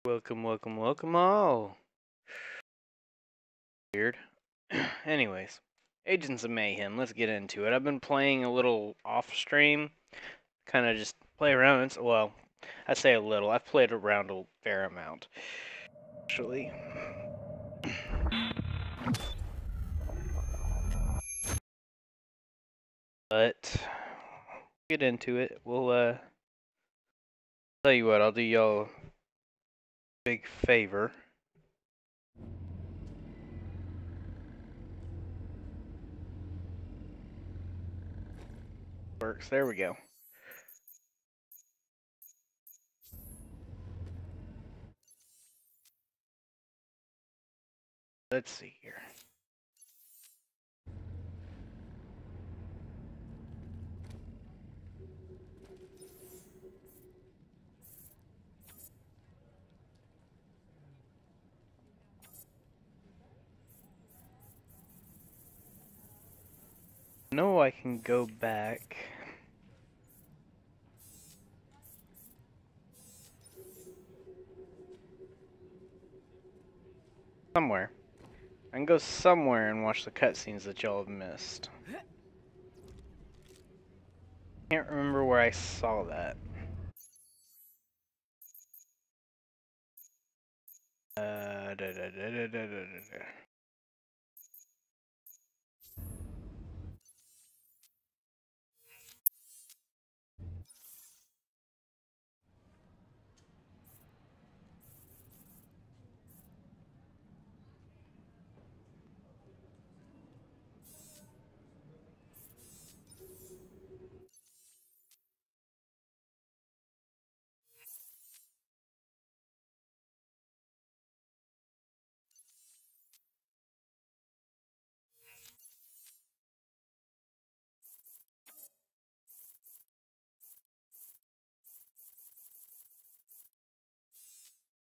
Welcome, welcome, welcome all. Weird. Anyways, Agents of Mayhem, let's get into it. I've been playing a little off stream, kind of just play around. Well, I say a little. I've played around a fair amount, actually. But get into it. We'll tell you what. I'll do y'all a big favor. Works. There we go. Let's see here. I know I can go back. Somewhere. I can go somewhere and watch the cutscenes that y'all have missed. Can't remember where I saw that. Da, da, da, da, da, da, da.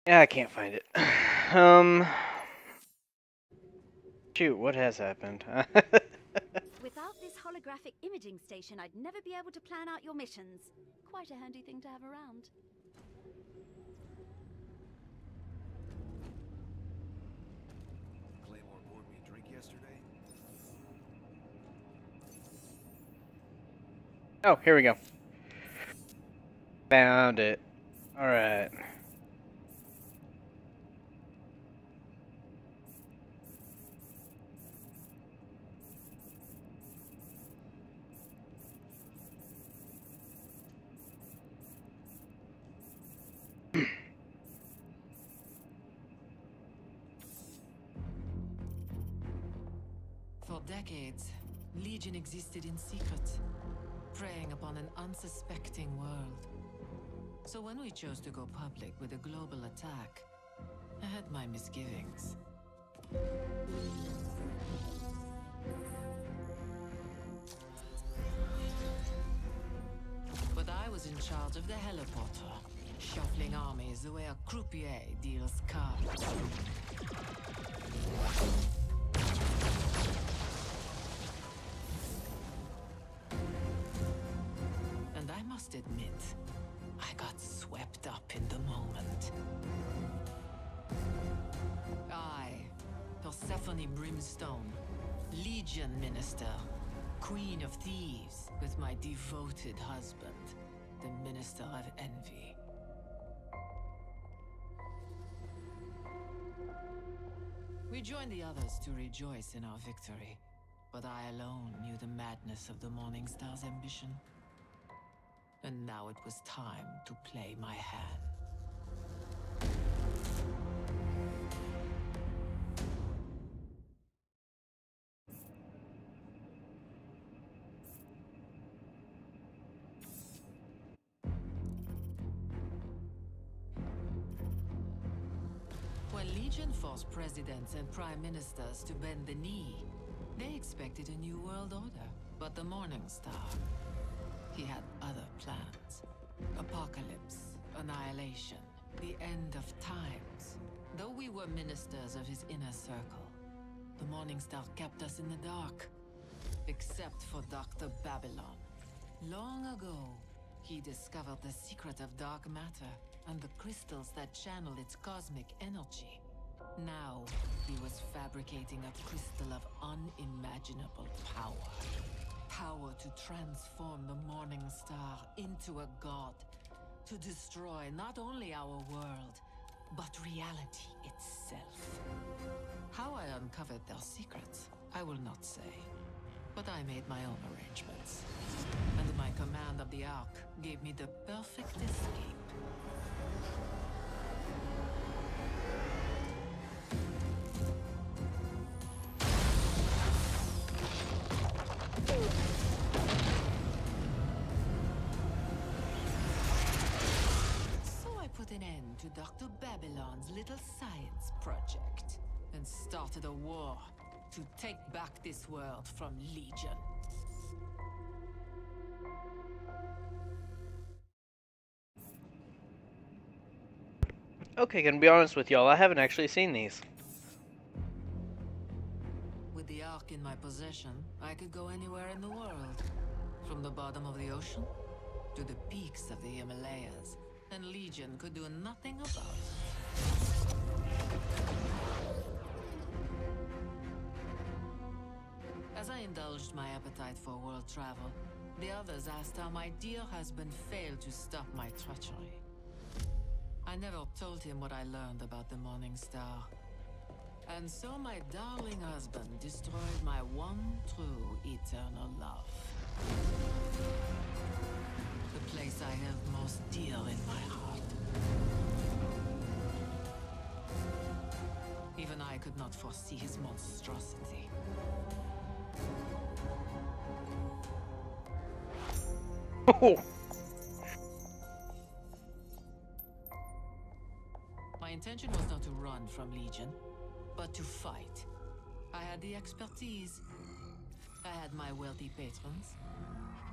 Yeah, I can't find it. Shoot, what has happened? Without this holographic imaging station, I'd never be able to plan out your missions. Quite a handy thing to have around. Claymore poured me a drink yesterday. Oh, here we go. Found it. Alright. For decades, Legion existed in secret, preying upon an unsuspecting world. So when we chose to go public with a global attack, I had my misgivings. But I was in charge of the heliporter, shuffling armies the way a croupier deals cards. And I must admit, I got swept up in the moment. I, Persephone Brimstone, Legion Minister, Queen of Thieves, with my devoted husband, the Minister of Envy. We joined the others to rejoice in our victory, but I alone knew the madness of the Morningstar's ambition. And now it was time to play my hand. When Legion forced presidents and prime ministers to bend the knee, they expected a new world order. But the Morningstar, he had other plans. Apocalypse, annihilation, the end of times. Though we were ministers of his inner circle, the Morningstar kept us in the dark. Except for Dr. Babylon. Long ago, he discovered the secret of dark matter and the crystals that channel its cosmic energy. Now, he was fabricating a crystal of unimaginable power. Power to transform the Morning Star into a god. To destroy not only our world, but reality itself. How I uncovered their secrets, I will not say. But I made my own arrangements. And my command of the Ark gave me the perfect escape. So I put an end to Dr. Babylon's little science project and started a war to take back this world from Legion. Okay, gonna be honest with y'all, I haven't actually seen these. With the Ark in my possession, I could go anywhere in the world. From the bottom of the ocean to the peaks of the Himalayas, and Legion could do nothing about it. As I indulged my appetite for world travel, the others asked how my dear husband failed to stop my treachery. I never told him what I learned about the Morning Star. And so my darling husband destroyed my one true eternal love. The place I held most dear in my heart. Even I could not foresee his monstrosity. My intention was not to run from Legion, but to fight. I had the expertise. I had my wealthy patrons.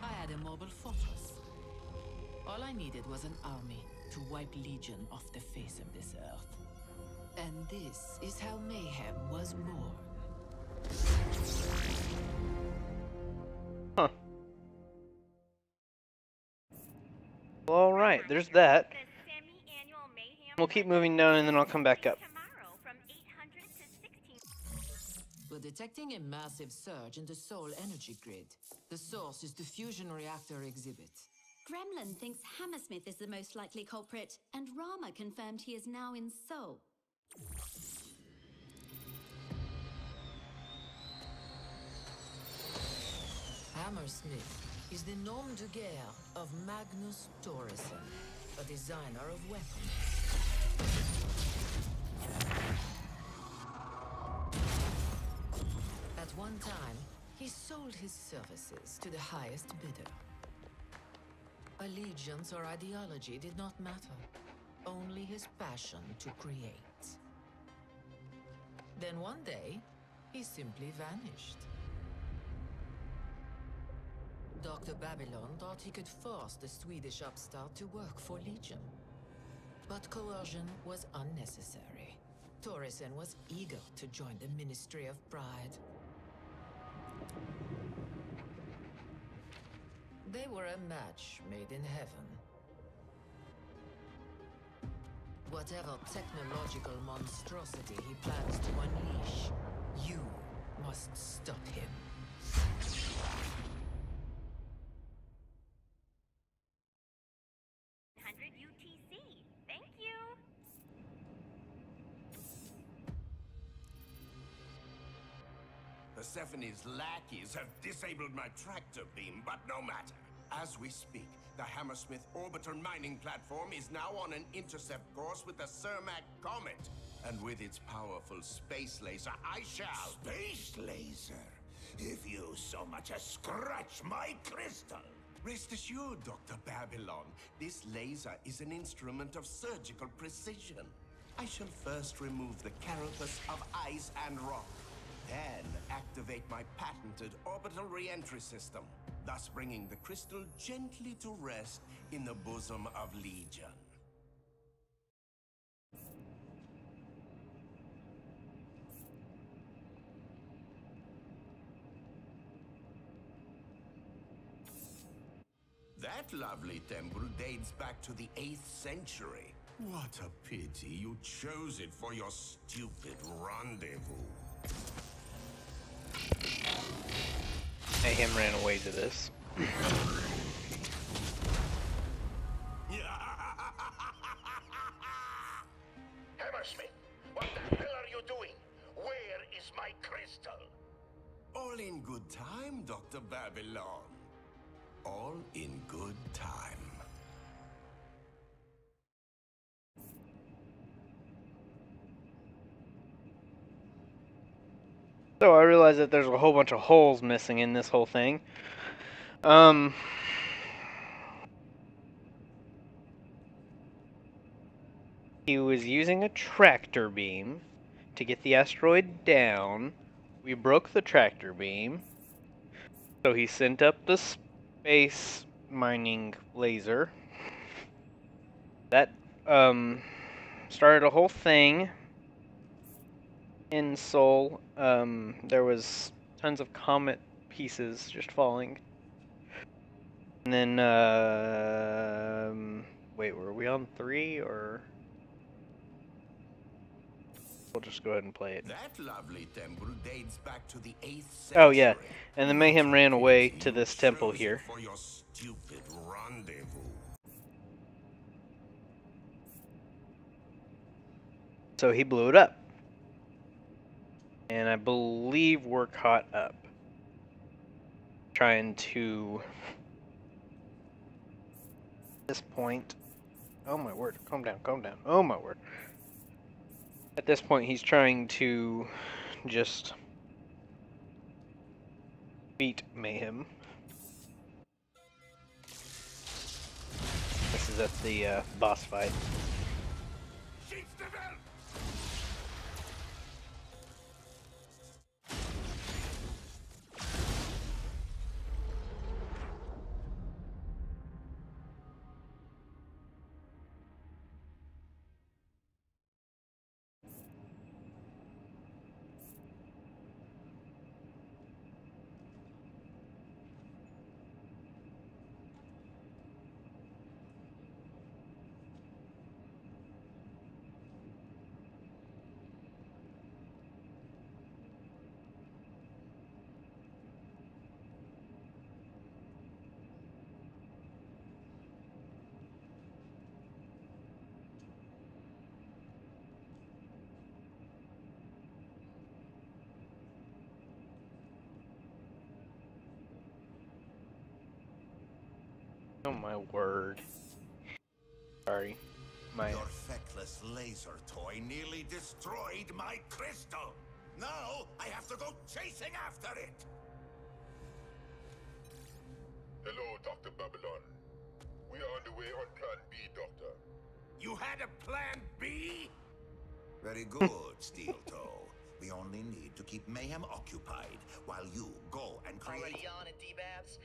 I had a mobile fortress. All I needed was an army to wipe Legion off the face of this earth. And this is how Mayhem was born. Huh. Well, alright, there's that. We'll keep moving down and then I'll come back up. We're detecting a massive surge in the soul energy grid. The source is the fusion reactor exhibit. Gremlin thinks Hammersmith is the most likely culprit, and Rama confirmed he is now in Seoul. Hammersmith is the nom de guerre of Magnus Thoresen, a designer of weapons. At one time, he sold his services to the highest bidder. Allegiance or ideology did not matter, only his passion to create. Then one day, he simply vanished. Dr. Babylon thought he could force the Swedish upstart to work for Legion. But coercion was unnecessary. Thoresen was eager to join the Ministry of Pride. They were a match made in heaven. Whatever technological monstrosity he plans to unleash, you must stop him. UTC. Thank you. Persephone's lackeys have disabled my tractor beam, but no matter. As we speak, the Hammersmith orbiter mining platform is now on an intercept course with the Cermak Comet. And with its powerful space laser, I shall... Space laser? If you so much as scratch my crystal! Rest assured, Dr. Babylon, this laser is an instrument of surgical precision. I shall first remove the carapace of ice and rock, then activate my patented orbital re-entry system, thus bringing the crystal gently to rest in the bosom of Legion. That lovely temple dates back to the 8th century. What a pity you chose it for your stupid rendezvous. Mayhem ran away to this. Hammersmith, what the hell are you doing? Where is my crystal? All in good time, Dr. Babylon. All in good time. So I realize that there's a whole bunch of holes missing in this whole thing. He was using a tractor beam to get the asteroid down. We broke the tractor beam. So he sent up the space mining laser. That started a whole thing in Seoul. There was tons of comet pieces just falling. And then wait, were we on 3 or we'll just go ahead and play it. That lovely temple dates back to the 8th century. Oh yeah, and the Mayhem ran away to this temple here. For your stupid rendezvous. So he blew it up. And I believe we're caught up. Trying to at this point. Oh my word, calm down, calm down. Oh my word. At this point he's trying to just beat Mayhem. This is at the boss fight. Oh my word. Sorry. Your feckless laser toy nearly destroyed my crystal. Now I have to go chasing after it. Hello, Dr. Babylon. We are on the way on Plan B, Doctor. You had a plan B? Very good, Steel Toe. We only need to keep Mayhem occupied while you go and create... Already on it, D-Babs?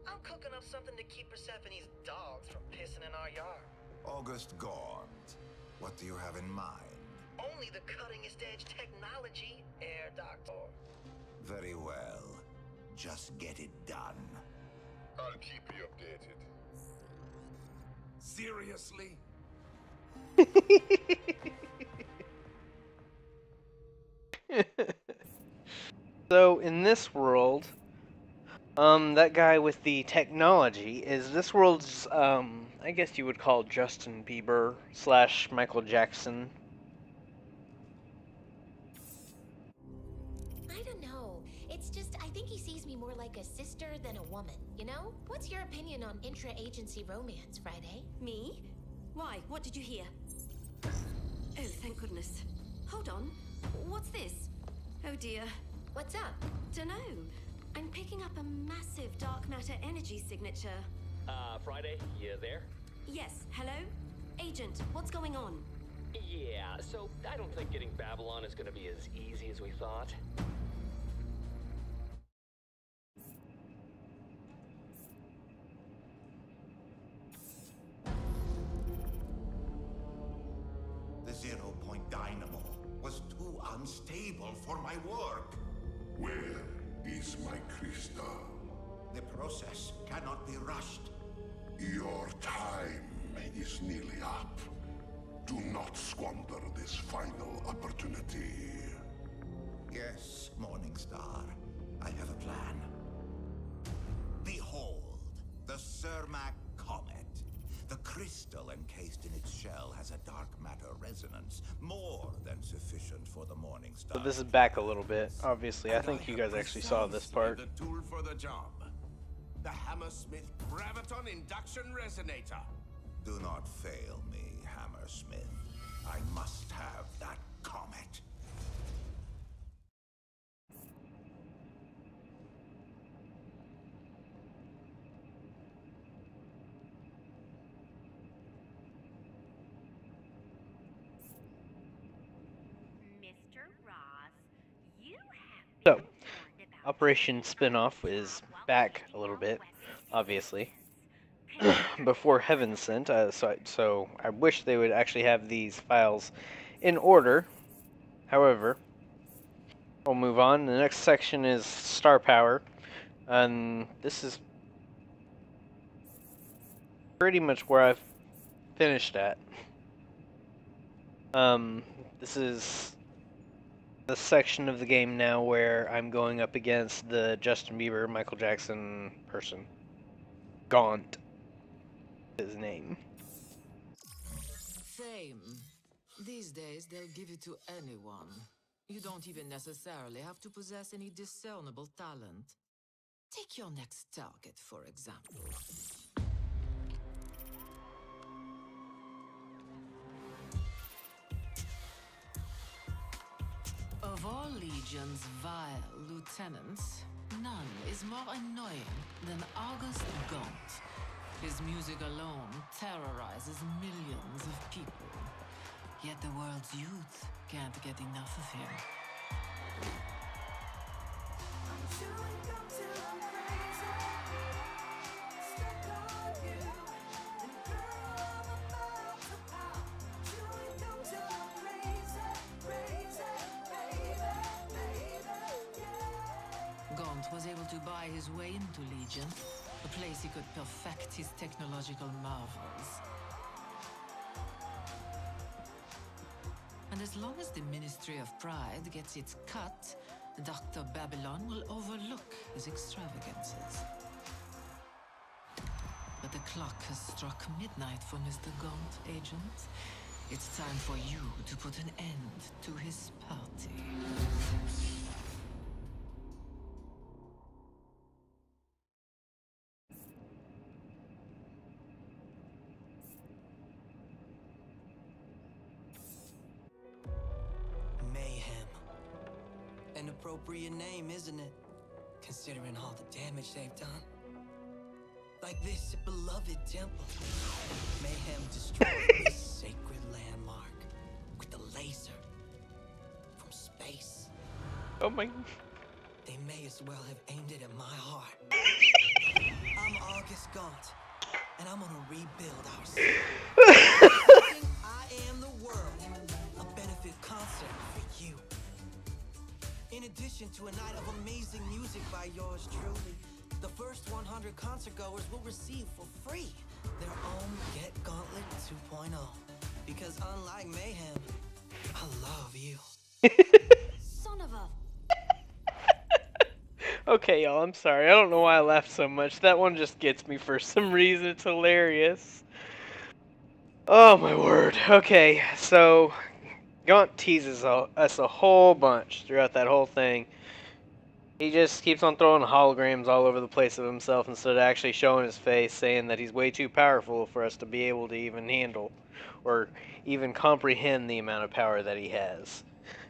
I'm cooking up something to keep Persephone's dogs from pissing in our yard. August Gaunt, what do you have in mind? Only the cuttingest edge technology, Air Doctor. Very well. Just get it done. I'll keep you updated. Seriously? So in this world, that guy with the technology is this world's, I guess you would call Justin Bieber / Michael Jackson. I don't know. It's just, I think he sees me more like a sister than a woman, you know? What's your opinion on intra-agency romance, Friday? Me? Why? What did you hear? Oh, thank goodness. Hold on. What's this? Oh dear. What's up? Dunno. I'm picking up a massive dark matter energy signature. Friday, you there? Yes, hello? Agent, what's going on? Yeah, so I don't think getting Babylon is gonna be as easy as we thought. The 0-point dynamo was too unstable for my work. Where is my crystal? The process cannot be rushed. Your time is nearly up. Do not squander this final opportunity. Yes, Morningstar. I have a plan. Behold, the Cermak Comet. The crystal encased in its shell has a dark matter resonance more than sufficient for the Morningstar. So this is back a little bit, obviously. I think you guys actually saw this part. The tool for the job. The Hammersmith Graviton Induction Resonator. Do not fail me, Hammersmith. I must have that comet. Mr. Ross, you have So, been warned about Operation Spinoff is back a little bit, obviously. Before Heaven Sent, so I wish they would actually have these files in order. However, we'll move on. The next section is Star Power, and this is pretty much where I've finished at. This is the section of the game now where I'm going up against the Justin Bieber, Michael Jackson person. Gaunt, his name. Fame. These days, they'll give it to anyone. You don't even necessarily have to possess any discernible talent. Take your next target, for example. Of all Legion's vile lieutenants, none is more annoying than August Gaunt. His music alone terrorizes millions of people. Yet the world's youth can't get enough of him. Gaunt was able to buy his way into Legion, a place he could perfect his technological marvels. And as long as the Ministry of Pride gets its cut, Dr. Babylon will overlook his extravagances. But the clock has struck midnight for Mr. Gaunt, Agent. It's time for you to put an end to his party. Mayhem. An appropriate name, isn't it? Considering all the damage they've done. Like this beloved temple. Mayhem destroyed this sacred landmark with a laser from space. Oh my... They may as well have aimed it at my heart. I'm August Gaunt, and I'm gonna rebuild our city. I am the world, a benefit concert for you. In addition to a night of amazing music by yours truly, the first 100 concert goers will receive for free their own Get Gauntlet 2.0. Because unlike Mayhem, I love you. Son of a... Okay, y'all, I'm sorry. I don't know why I laughed so much. That one just gets me for some reason. It's hilarious. Oh, my word. Okay, so Gaunt teases us a whole bunch throughout that whole thing. He just keeps on throwing holograms all over the place of himself instead of actually showing his face, saying that he's way too powerful for us to be able to even handle or even comprehend the amount of power that he has.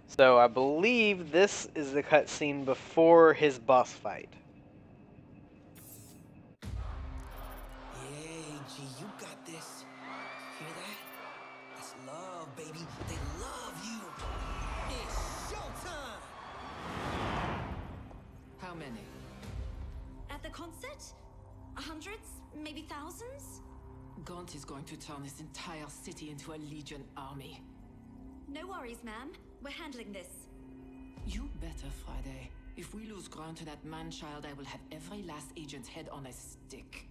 So I believe this is the cutscene before his boss fight. Yay, G, you got this. Hear that? That's love, baby. They love you. It's showtime. How many? At the concert? Hundreds? Maybe thousands? Gaunt is going to turn this entire city into a Legion army. No worries, ma'am. We're handling this. You better, Friday. If we lose ground to that man-child, I will have every last agent's head on a stick.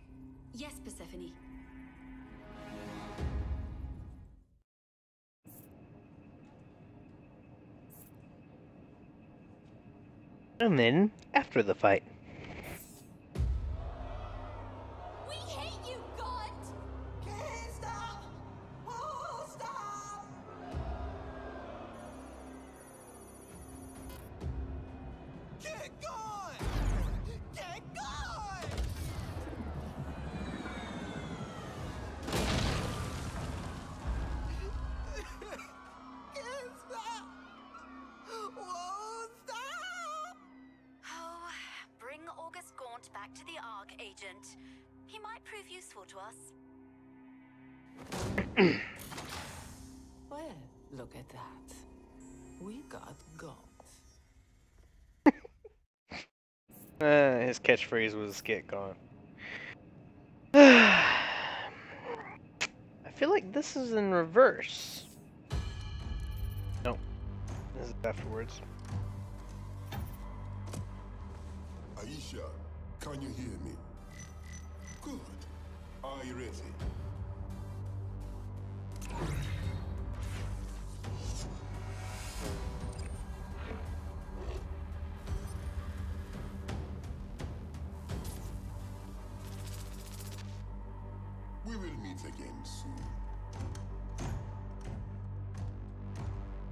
Yes, Persephone. And then, after the fight. We hate you, God! Can't stop! Oh, stop! Get going! Get going! Can't stop! Won't stop! Oh, bring August Gaunt back to the Ark, Agent. He might prove useful to us. Well, look at that. We got Gaunt. His catchphrase was "get gone." I feel like this is in reverse. No, this is afterwards. Aisha, can you hear me? Good. Are you ready? We will meet again soon.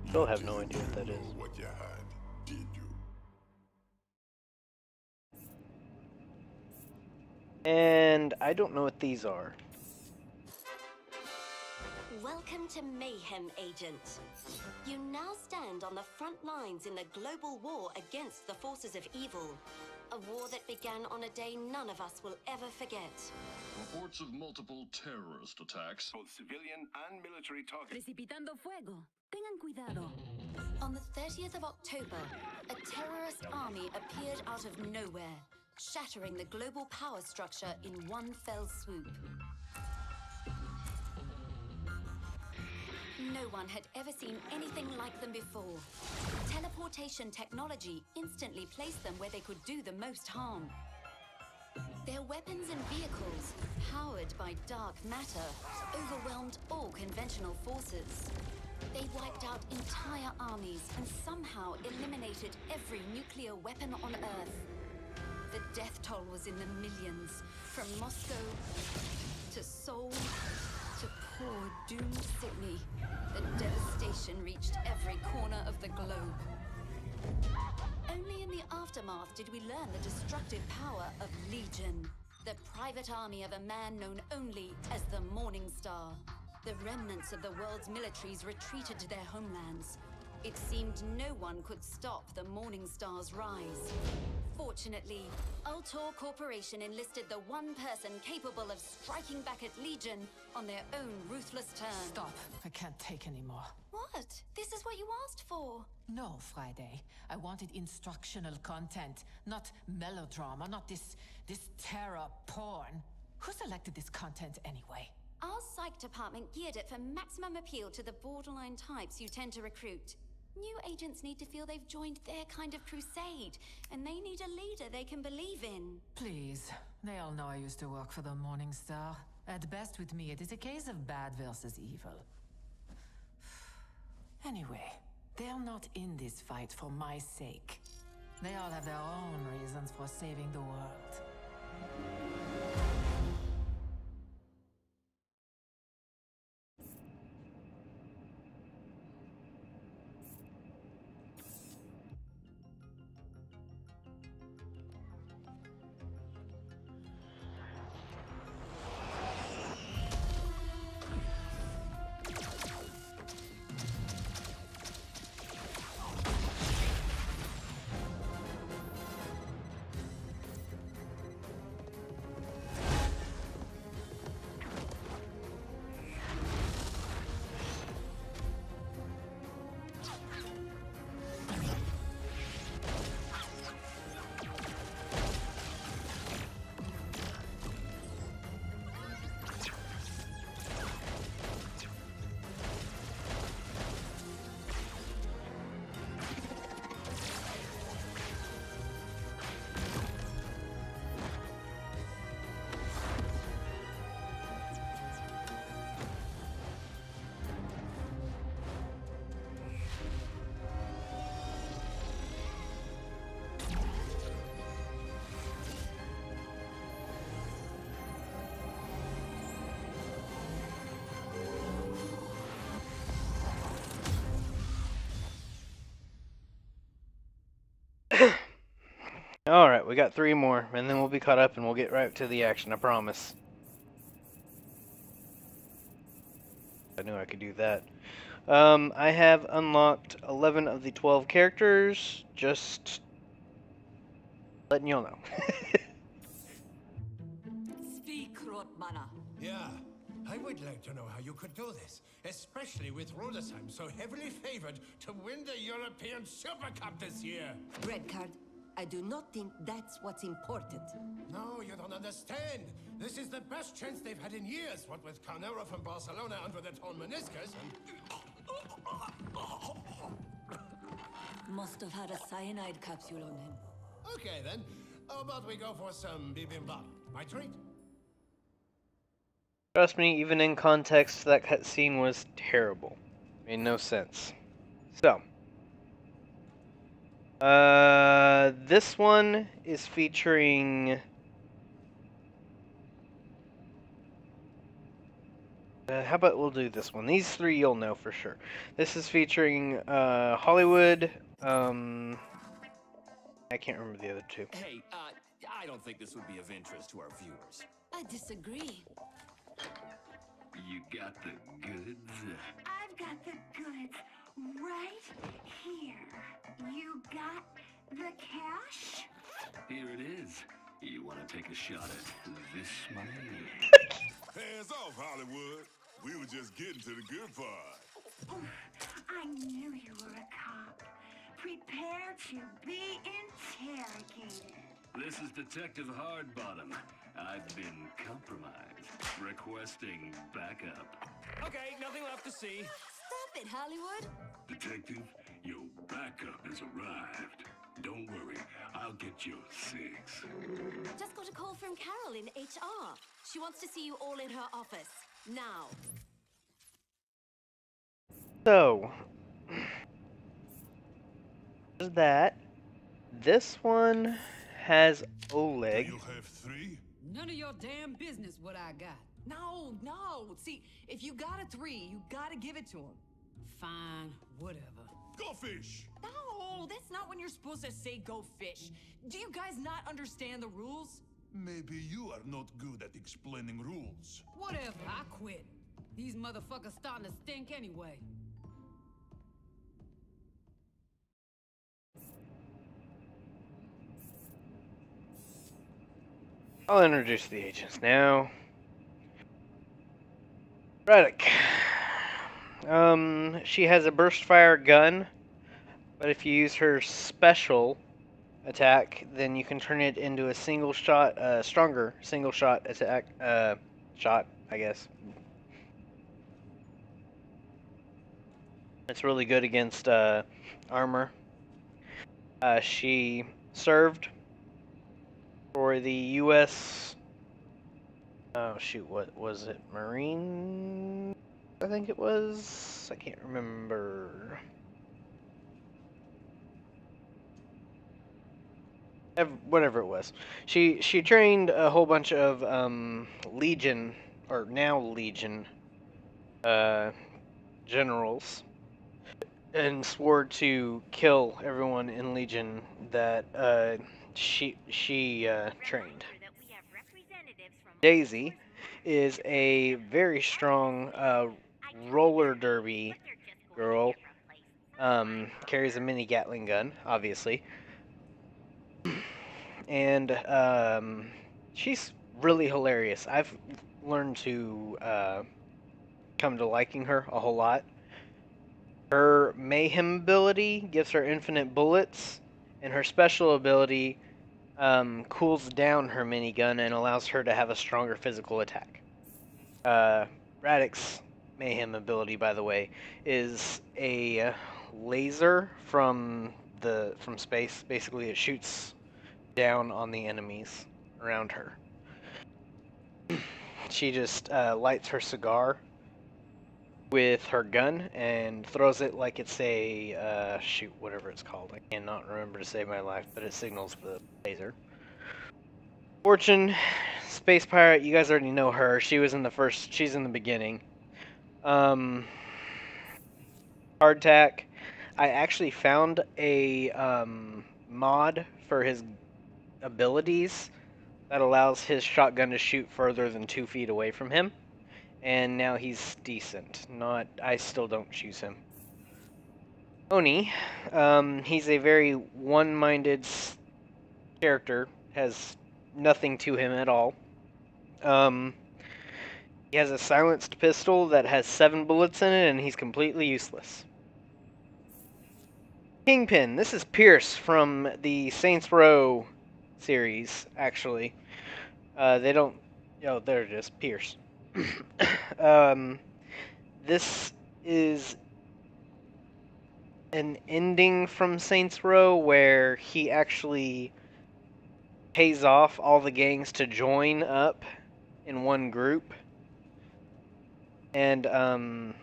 Still have no idea what that You is. know what you had, did you? And I don't know what these are. Welcome to Mayhem, Agent. You now stand on the front lines in the global war against the forces of evil. A war that began on a day none of us will ever forget. Reports of multiple terrorist attacks. Both civilian and military targets. Precipitando fuego. Tengan cuidado. On the 30th of October, a terrorist army appeared out of nowhere, shattering the global power structure in one fell swoop. No one had ever seen anything like them before. Teleportation technology instantly placed them where they could do the most harm. Their weapons and vehicles, powered by dark matter, overwhelmed all conventional forces. They wiped out entire armies and somehow eliminated every nuclear weapon on Earth. The death toll was in the millions, from Moscow to Seoul to poor doomed Sydney. The devastation reached every corner of the globe. Only in the aftermath did we learn the destructive power of Legion, the private army of a man known only as the Morning Star. The remnants of the world's militaries retreated to their homelands. It seemed no one could stop the Morning Star's rise. Fortunately, Ultor Corporation enlisted the one person capable of striking back at Legion on their own ruthless turn. Stop. I can't take anymore. What? This is what you asked for. No, Friday. I wanted instructional content, not melodrama, not this terror porn. Who selected this content anyway? Our psych department geared it for maximum appeal to the borderline types you tend to recruit. New agents need to feel they've joined their kind of crusade, and they need a leader they can believe in. Please. They all know I used to work for the Morning Star. At best with me, it is a case of bad versus evil. Anyway, they're not in this fight for my sake. They all have their own reasons for saving the world. Alright, we got 3 more, and then we'll be caught up and we'll get right to the action, I promise. I knew I could do that. I have unlocked 11 of the 12 characters, just letting y'all know. Speak, Rotmana. Yeah, I would like to know how you could do this, especially with Rudesheim so heavily favored to win the European Super Cup this year. Red card. I do not think that's what's important. No, you don't understand. This is the best chance they've had in years, what with Carnero from Barcelona under the torn meniscus Must have had a cyanide capsule on him. Okay then, how about we go for some bibimbap? My treat? Trust me, even in context, that cutscene was terrible. Made no sense. So, this one is featuring how about we'll do this one? These 3 you'll know for sure. This is featuring Hollywood. I can't remember the other 2. Hey, I don't think this would be of interest to our viewers. I disagree. You got the goods? I've got the goods right here. You got the cash? Here it is. You want to take a shot at this money? Hands off, Hollywood. We were just getting to the good part. Oof, I knew you were a cop. Prepare to be interrogated. This is Detective Hardbottom. I've been compromised. Requesting backup. Okay, nothing left to see. Stop it, Hollywood. Detective, your backup has arrived. Don't worry, I'll get your 6. Just got a call from Carol in HR. She wants to see you all in her office. Now. So, there's that. This one has Oleg. You have 3? None of your damn business what I got. No, no. See, if you got a 3, you gotta give it to him. Fine, whatever. Go fish! No, that's not when you're supposed to say go fish. Do you guys not understand the rules? Maybe you are not good at explaining rules. Whatever, I quit. These motherfuckers starting to stink anyway. I'll introduce the agents now. Braddock. She has a burst fire gun, but if you use her special attack, then you can turn it into a single shot, stronger single shot attack, shot, I guess. It's really good against, armor. She served for the U.S. Oh shoot, what was it? Marine? I think it was. I can't remember. Whatever it was. She trained a whole bunch of Legion, or now Legion, generals, and swore to kill everyone in Legion that she trained. Daisy is a very strong roller derby girl. Carries a mini Gatling gun, obviously. And she's really hilarious. I've learned to come to liking her a whole lot. Her Mayhem ability gives her infinite bullets, and her special ability cools down her minigun and allows her to have a stronger physical attack. Radix Mayhem ability, by the way, is a laser from space. Basically, it shoots down on the enemies around her. She just lights her cigar with her gun and throws it like it's a shoot, whatever it's called. I cannot remember to save my life, but it signals the laser. Fortune, space pirate. You guys already know her. She was in the first. She's in the beginning. Hardtack. I actually found a mod for his abilities that allows his shotgun to shoot further than 2 feet away from him. And now he's decent. I still don't choose him. Oni, he's a very one-minded character, has nothing to him at all. He has a silenced pistol that has 7 bullets in it, and he's completely useless. Kingpin, this is Pierce from the Saints Row series, actually. They don't... Oh, there it is, Pierce. This is an ending from Saints Row where he actually pays off all the gangs to join up in one group. And,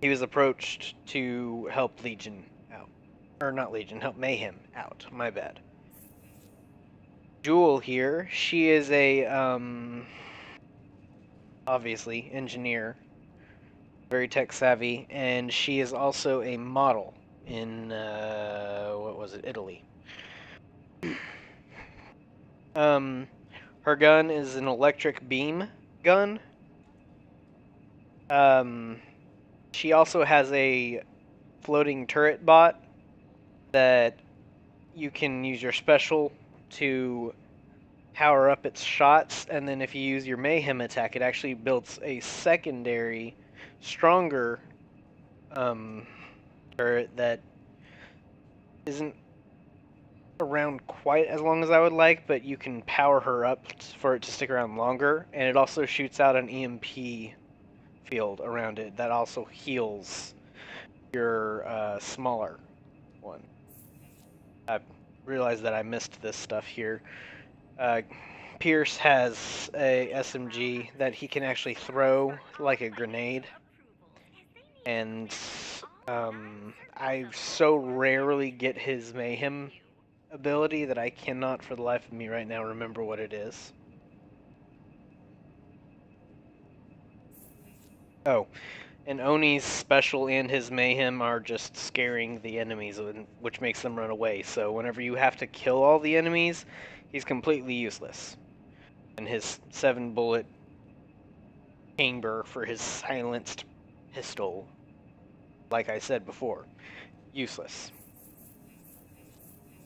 he was approached to help Legion out. Or not Legion, help Mayhem out. My bad. Jewel here, she is a, obviously, engineer. Very tech savvy, and she is also a model in, what was it, Italy. Her gun is an electric beam gun. She also has a floating turret bot that you can use your special to power up its shots, and then if you use your Mayhem attack, it actually builds a secondary, stronger turret that isn't around quite as long as I would like, but you can power her up for it to stick around longer, and it also shoots out an EMP field around it that also heals your smaller one. I realized that I missed this stuff here. Pierce has a SMG that he can actually throw like a grenade, and I so rarely get his Mayhem ability that I cannot for the life of me right now remember what it is. Oh, and Oni's special and his Mayhem are just scaring the enemies, which makes them run away. So whenever you have to kill all the enemies, he's completely useless. And his 7-bullet chamber for his silenced pistol, like I said before, useless.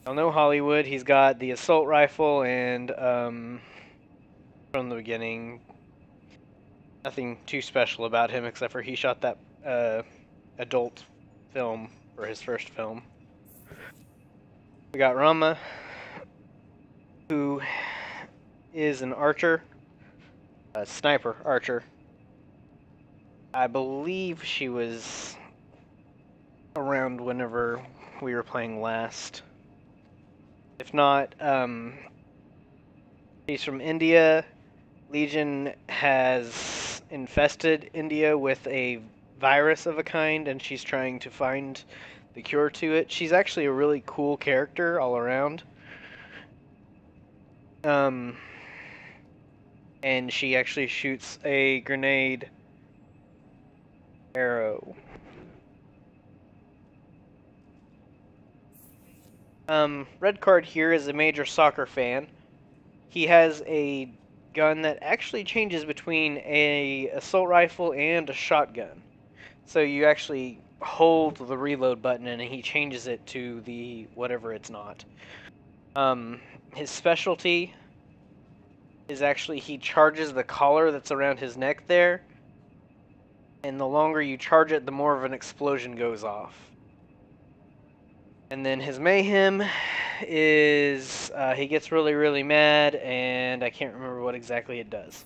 I know Hollywood, he's got the assault rifle and, from the beginning, nothing too special about him except for he shot that adult film for his first film. We got Rama, who is an archer, a sniper archer. I believe she was around whenever we were playing last. If not, she's from India. Legion has infested India with a virus of a kind, and she's trying to find the cure to it. She's actually a really cool character all around. And she actually shoots a grenade arrow. Red card here is a major soccer fan. He has a gun that actually changes between a assault rifle and a shotgun. So you actually hold the reload button and he changes it to the whatever it's not. His specialty is actually he charges the collar that's around his neck there, and the longer you charge it, the more of an explosion goes off. And then his Mayhem is, he gets really, really mad, and I can't remember what exactly it does.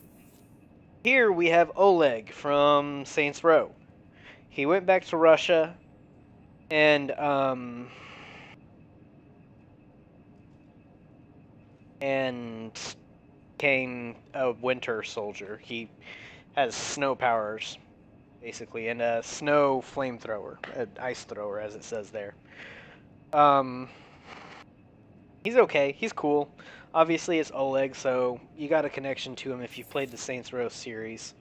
Here we have Oleg from Saints Row. He went back to Russia, and became a winter soldier. He has snow powers, basically, and a snow flamethrower, an ice thrower, as it says there. He's okay. He's cool. Obviously, it's Oleg, so you got a connection to him if you've played the Saints Row series.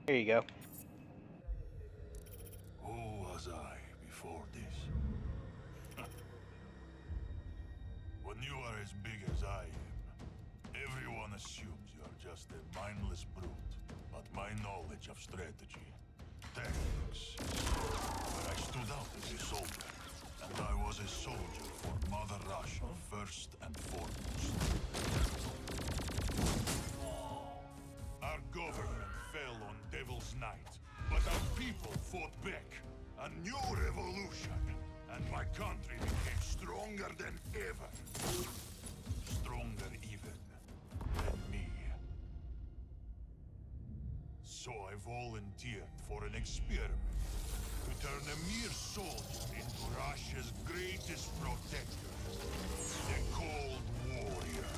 Here you go. Who was I before this? When you are as big as I am, everyone assumes you're just a mindless brute. But my knowledge of strategy, tactics, where I stood out as a soldier, and I was a soldier for Mother Russia first and foremost. Our government fell on Devil's Night, but our people fought back. A new revolution, and my country became stronger than ever. Stronger even than me. So I volunteered for an experiment to turn a mere soldier into Russia's greatest protector, the Cold Warrior.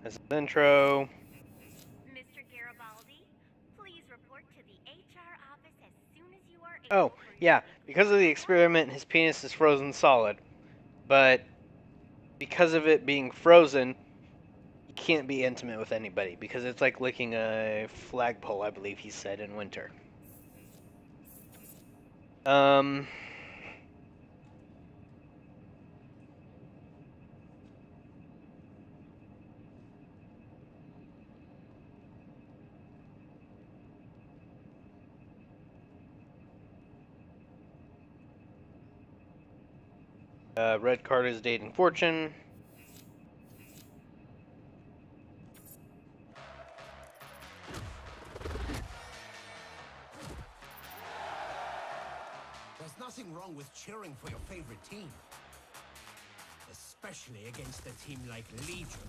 That's the intro. Mr. Garibaldi, please report to the HR office as soon as you are able. Oh, yeah, because of the experiment, his penis is frozen solid. But because of it being frozen, you can't be intimate with anybody, because it's like licking a flagpole, I believe he said, in winter. Red card is dating fortune. There's nothing wrong with cheering for your favorite team. Especially against a team like Legion.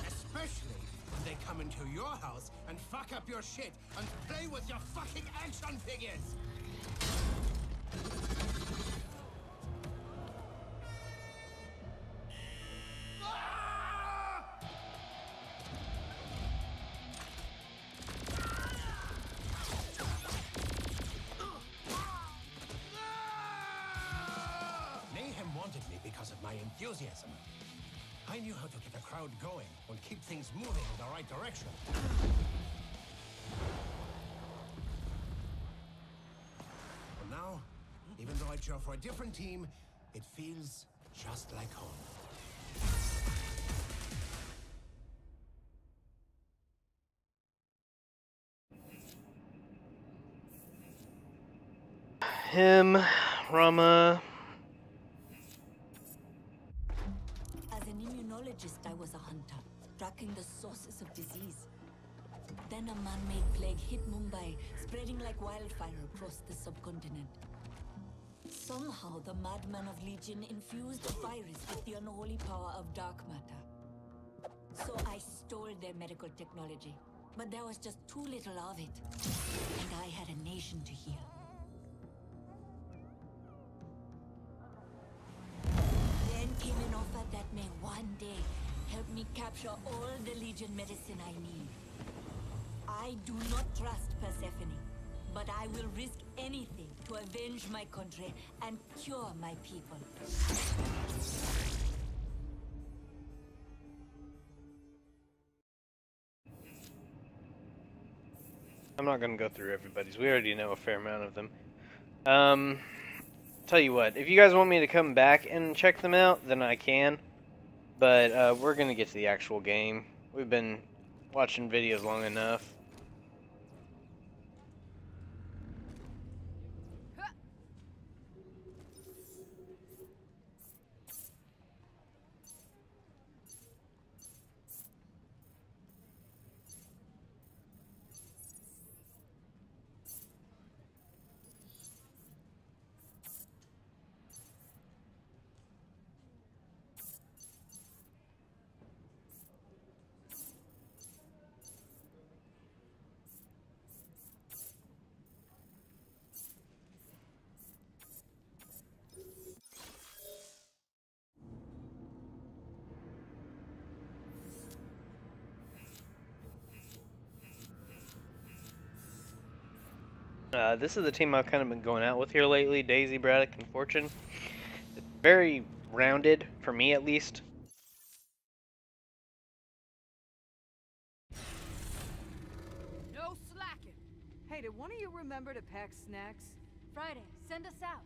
Especially when they come into your house and fuck up your shit and play with your fucking action figures! Mayhem wanted me because of my enthusiasm. I knew how to get a crowd going and keep things moving in the right direction. And now, even though I cheer for a different team, it feels just like home. Him, Rama. As an immunologist, I was a hunter, tracking the sources of disease. Then a man-made plague hit Mumbai, spreading like wildfire across the subcontinent. Somehow, the madman of Legion infused the virus with the unholy power of dark matter. So I stole their medical technology, but there was just too little of it. And I had a nation to heal. Then came an offer that may one day help me capture all the Legion medicine I need. I do not trust Persephone, but I will risk anything to avenge my country and cure my people. I'm not going to go through everybody's. We already know a fair amount of them. Tell you what, if you guys want me to come back and check them out, then I can. But we're going to get to the actual game. We've been watching videos long enough. This is the team I've kind of been going out with here lately, Daisy, Braddock, and Fortune. It's very rounded, for me at least. No slacking. Hey, did one of you remember to pack snacks? Friday, send us out.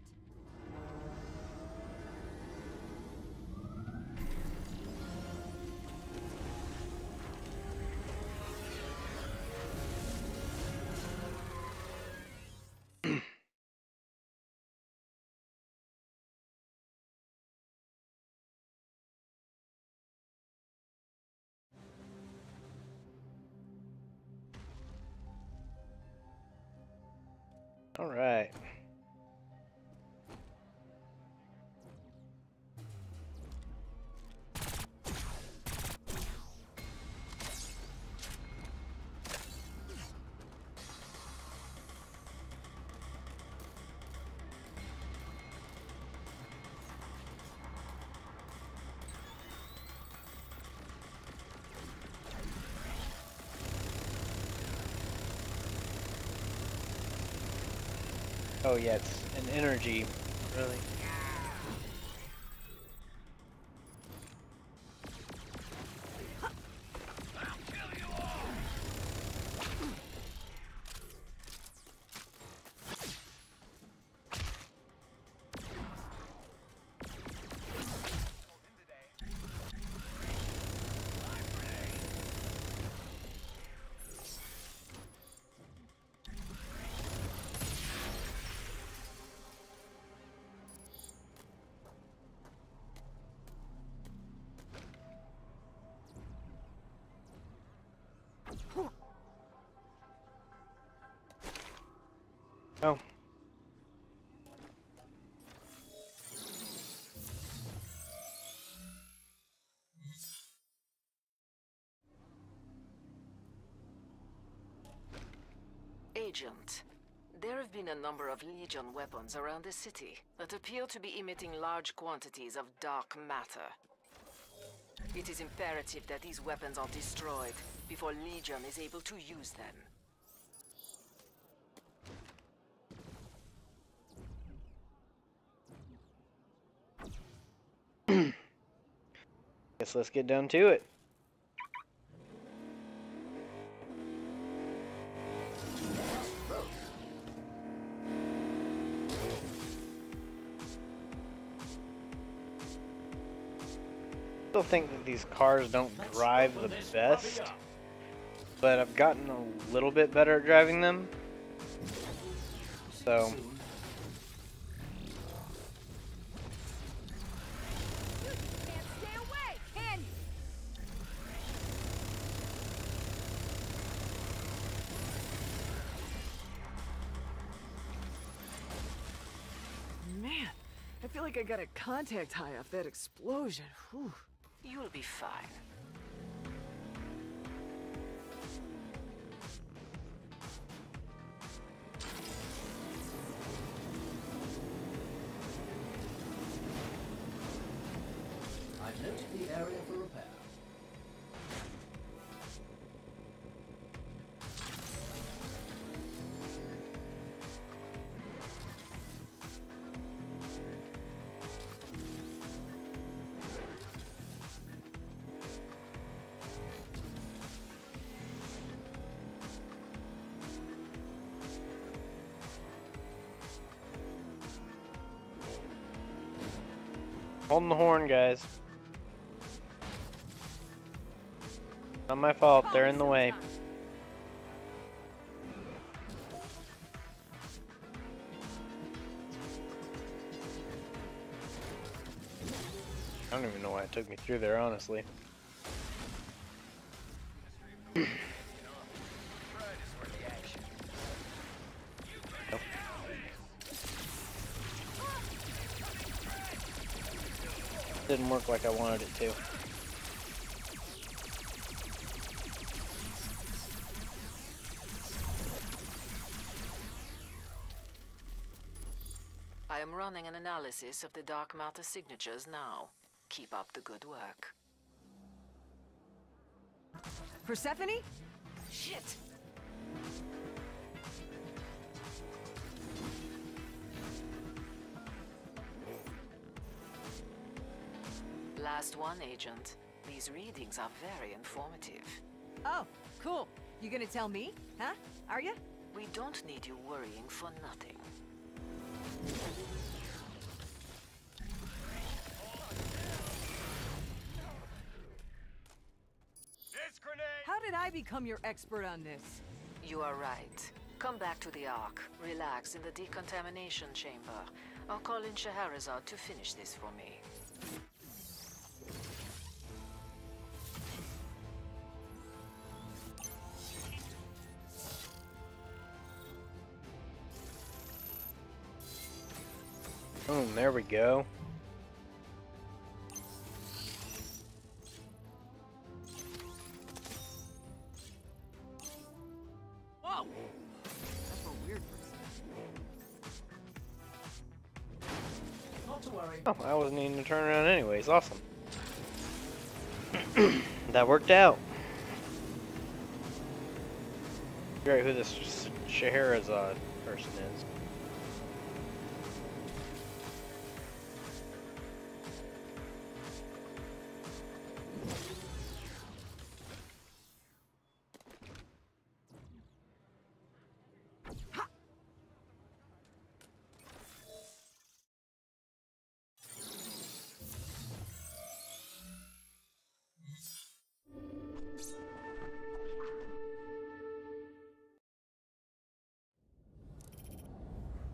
All right. Oh yeah, it's an energy, really. Oh. Agent, there have been a number of Legion weapons around the city that appear to be emitting large quantities of dark matter. It is imperative that these weapons are destroyed before Legion is able to use them. Guess let's get down to it. I still think that these cars don't drive the best, but I've gotten a little bit better at driving them. So Stay away, can you? Man, I feel like I got a contact high off that explosion. Whew. You'll be fine. I've noted the area for repair. holding the horn, guys. Not my fault, they're in the way. I don't even know why it took me through there, honestly. Nope. Didn't work like I wanted it to. I am running an analysis of the dark matter signatures now. Keep up the good work. Persephone? Shit! Last one, Agent. These readings are very informative. Oh, cool. You gonna tell me? Huh? Are ya? We don't need you worrying for nothing. How did I become your expert on this? You are right. Come back to the Ark. Relax in the decontamination chamber. I'll call in Scheherazade to finish this for me. Boom, there we go. Whoa! That's a weird person. Not to worry. Oh, I wasn't needing to turn around anyways. Awesome. That worked out. Figure out who this Scheherazade person is.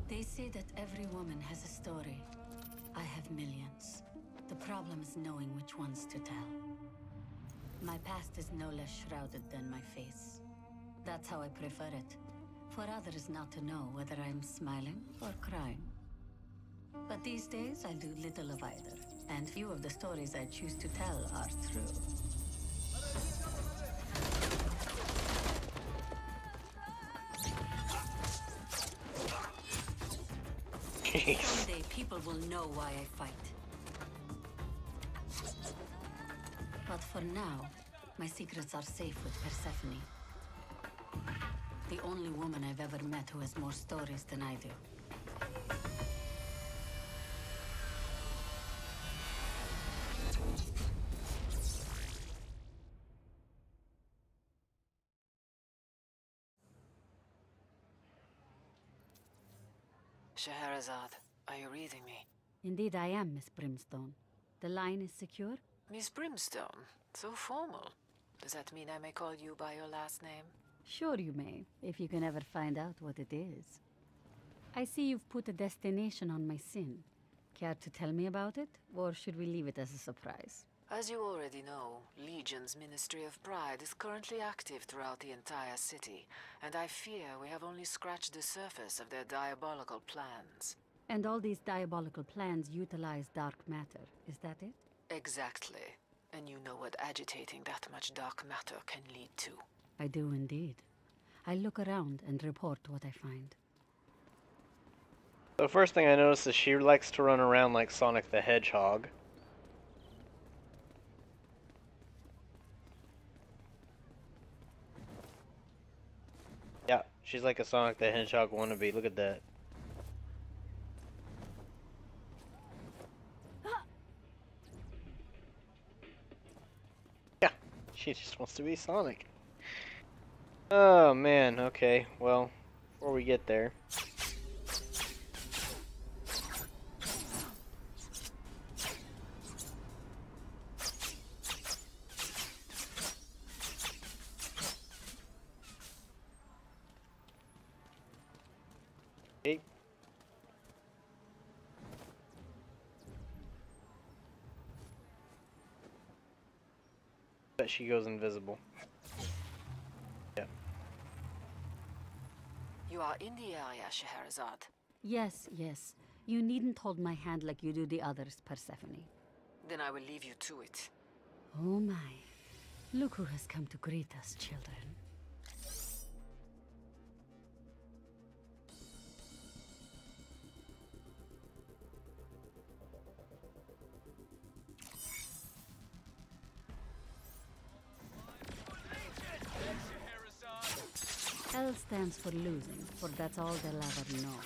They say that every woman has a story. I have millions. The problem is knowing which ones to tell. My past is no less shrouded than my face. That's how I prefer it. For others not to know whether I'm smiling or crying. But these days, I do little of either. And few of the stories I choose to tell are true. Someday people will know why I fight. But for now, my secrets are safe with Persephone. The only woman I've ever met who has more stories than I do. Scheherazade, are you reading me? Indeed I am, Miss Brimstone. The line is secure? Miss Brimstone, so formal. Does that mean I may call you by your last name? Sure you may, if you can ever find out what it is. I see you've put a destination on my sin. Care to tell me about it, or should we leave it as a surprise? As you already know, Legion's Ministry of Pride is currently active throughout the entire city, and I fear we have only scratched the surface of their diabolical plans. And all these diabolical plans utilize dark matter, is that it? Exactly. And you know what agitating that much dark matter can lead to. I do indeed. I look around and report what I find. The first thing I noticed is she likes to run around like Sonic the Hedgehog. Yeah, she's like a Sonic the Hedgehog wannabe. Look at that. Yeah, she just wants to be Sonic. Oh man, okay, well, before we get there. Okay. Bet she goes invisible. Yeah. You are in the area, Scheherazade. Yes, yes. You needn't hold my hand like you do the others, Persephone. Then I will leave you to it. Oh my. Look who has come to greet us, children. L stands for losing, for that's all they'll ever know.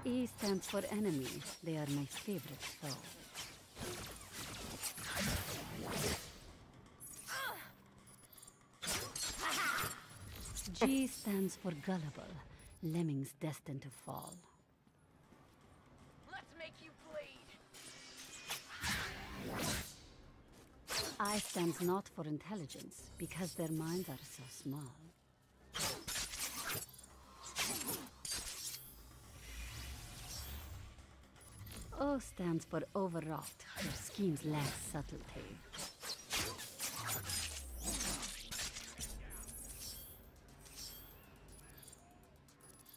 E stands for enemy. They are my favorite foe. G stands for gullible. Lemmings destined to fall. Let's make you bleed. I stands not for intelligence, because their minds are so small. O stands for overwrought. Their schemes lack subtlety.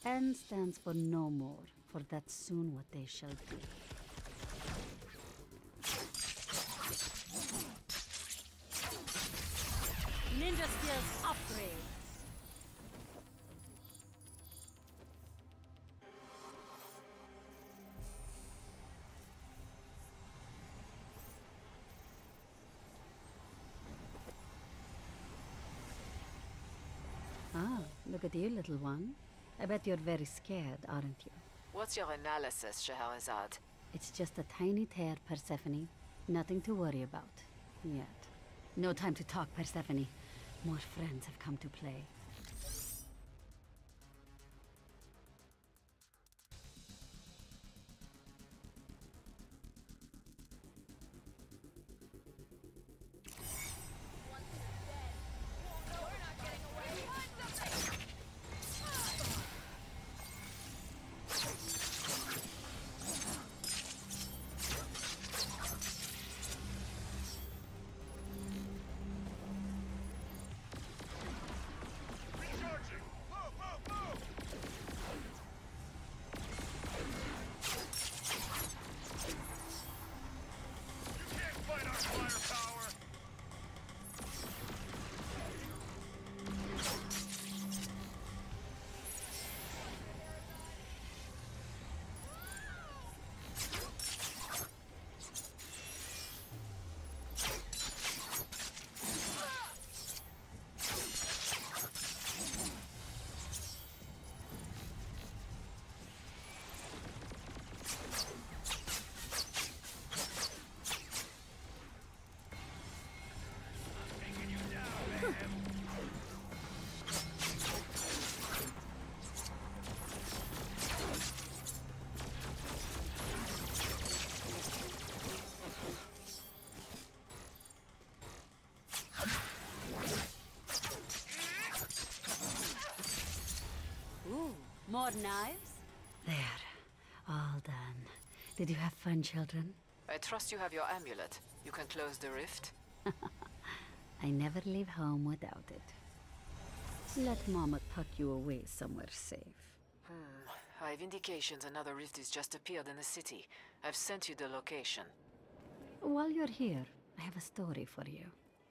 N stands for no more, for that's soon what they shall be. Ninja skills upgrade. Ah, look at you, little one. I bet you're very scared, aren't you? What's your analysis, Scheherazade? It's just a tiny tear, Persephone. Nothing to worry about. Yet. No time to talk, Persephone. More friends have come to play. More knives? There. All done. Did you have fun, children? I trust you have your amulet. You can close the rift. I never leave home without it. Let Mama tuck you away somewhere safe. I have indications another rift has just appeared in the city. I've sent you the location. While you're here, I have a story for you.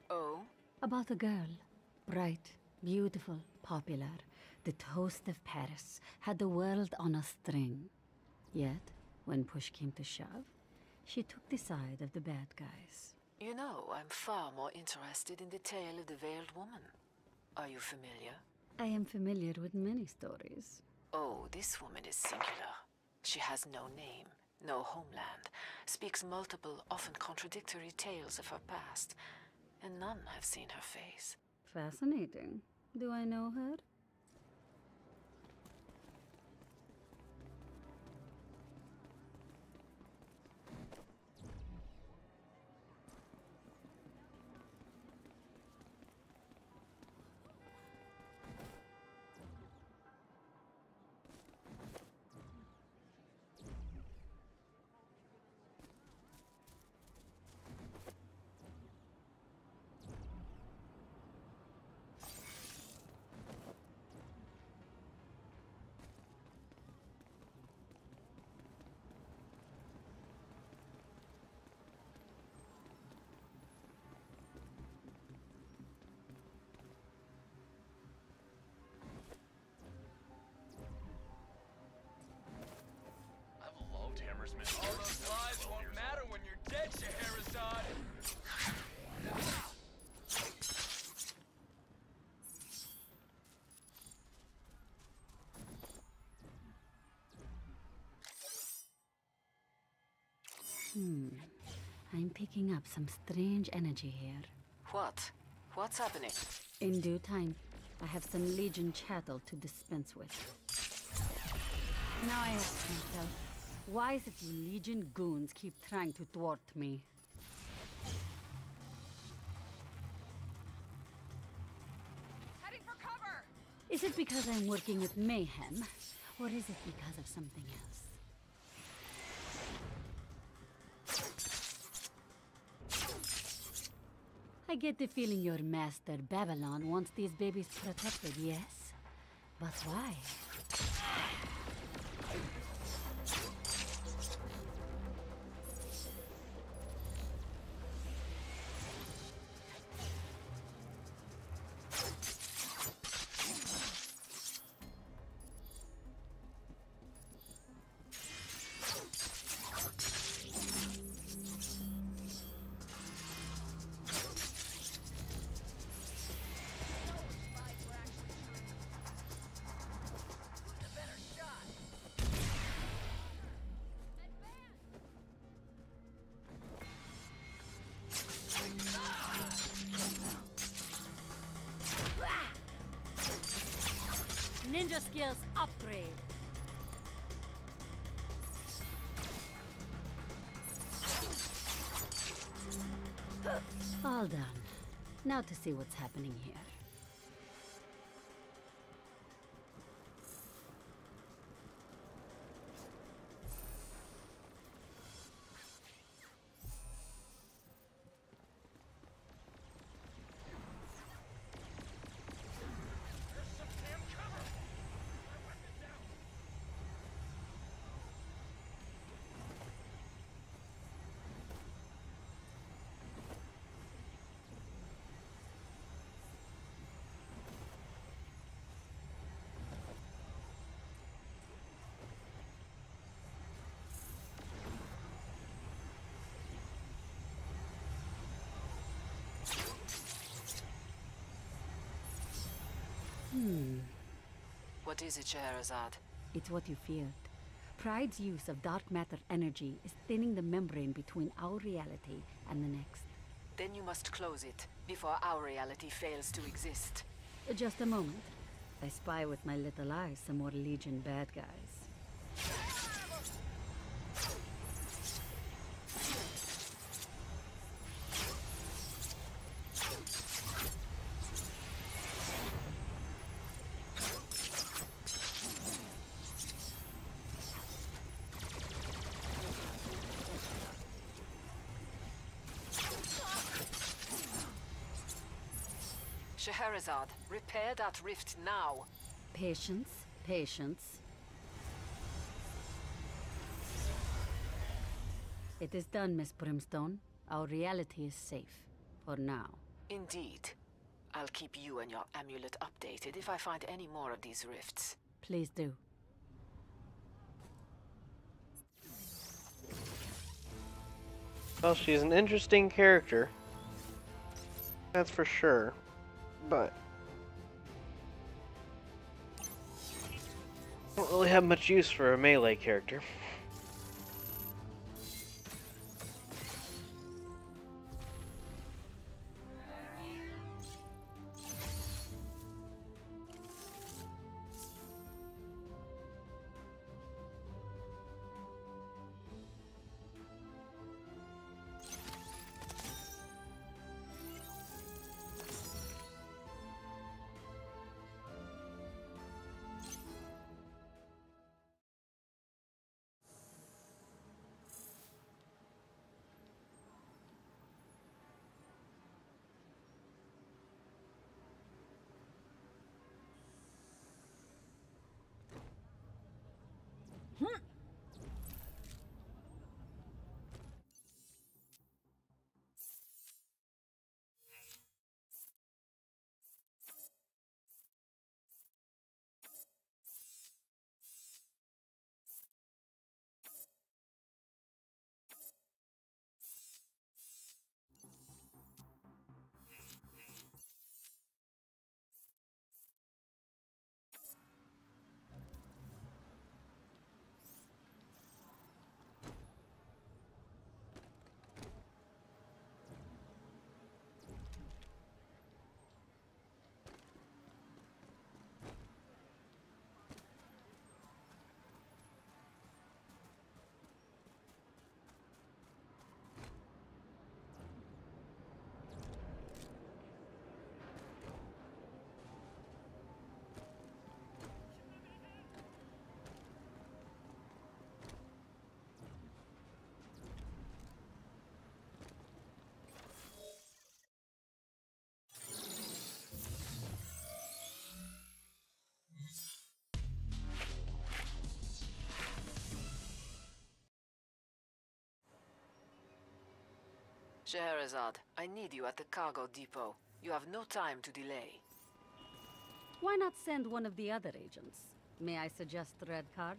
Oh? About a girl. Bright, beautiful, popular. The toast of Paris. Had the world on a string. Yet, when push came to shove, she took the side of the bad guys. You know, I'm far more interested in the tale of the Veiled Woman. Are you familiar? I am familiar with many stories. Oh, this woman is singular. She has no name, no homeland, speaks multiple, often contradictory tales of her past, and none have seen her face. Fascinating. Do I know her? All those lives won't matter when you're dead, Scheherazade. I'm picking up some strange energy here. What? What's happening? In due time. I have some Legion chattel to dispense with. Now I ask myself, why is it you Legion goons keep trying to thwart me? Heading for cover! Is it because I'm working with Mayhem, or is it because of something else? I get the feeling your master, Babylon, wants these babies protected, yes? But why? Ninja skills upgrade. All done. Now to see what's happening here. What is it, Scheherazade? It's what you feared. Pride's use of dark matter energy is thinning the membrane between our reality and the next. Then you must close it, before our reality fails to exist. Just a moment. I spy with my little eyes some more Legion bad guys. Scheherazade, repair that rift now. Patience, patience. It is done, Miss Brimstone. Our reality is safe. For now. Indeed. I'll keep you and your amulet updated if I find any more of these rifts. Please do. Well, she's an interesting character. That's for sure. But I don't really have much use for a melee character. Scheherazade, I need you at the cargo depot. You have no time to delay. Why not send one of the other agents? May I suggest Red Card?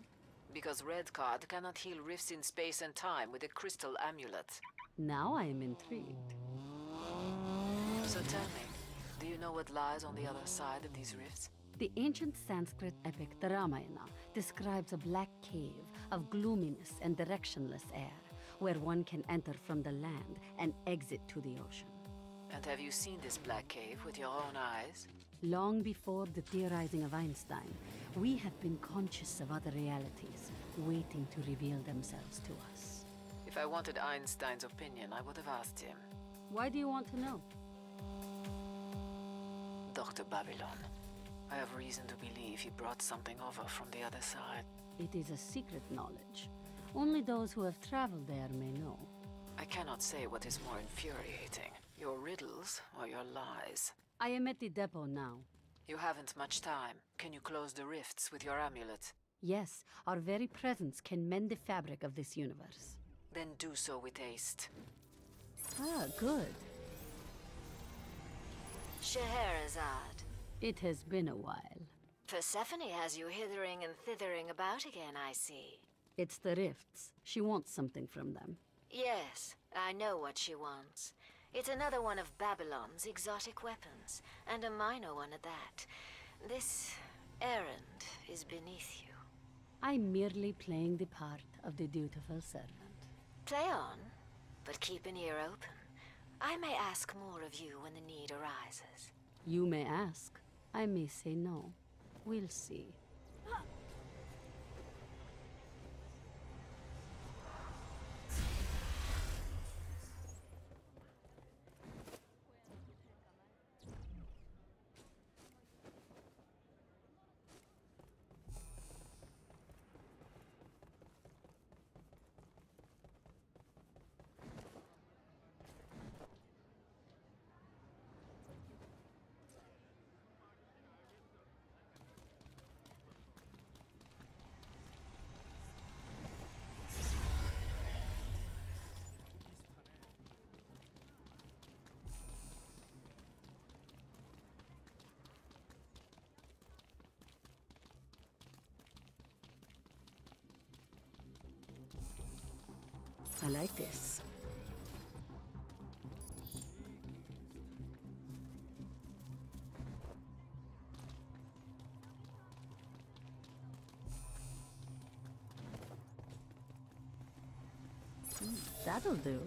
Because Red Card cannot heal rifts in space and time with a crystal amulet. Now I am intrigued. So tell me, do you know what lies on the other side of these rifts? The ancient Sanskrit epic, the Ramayana, describes a black cave of gloominess and directionless air, where one can enter from the land and exit to the ocean. And have you seen this black cave with your own eyes? Long before the theorizing of Einstein, we have been conscious of other realities, waiting to reveal themselves to us. If I wanted Einstein's opinion, I would have asked him. Why do you want to know? Dr. Babylon. I have reason to believe he brought something over from the other side. It is a secret knowledge. Only those who have traveled there may know. I cannot say what is more infuriating, your riddles or your lies. I am at the depot now. You haven't much time. Can you close the rifts with your amulet? Yes, our very presence can mend the fabric of this universe. Then do so with haste. Ah, good. Scheherazade. It has been a while. Persephone has you hithering and thithering about again, I see. It's the rifts. She wants something from them. Yes, I know what she wants. It's another one of Babylon's exotic weapons, and a minor one at that. This errand is beneath you. I'm merely playing the part of the dutiful servant. Play on, but keep an ear open. I may ask more of you when the need arises. You may ask. I may say no. We'll see. I like this. That'll do.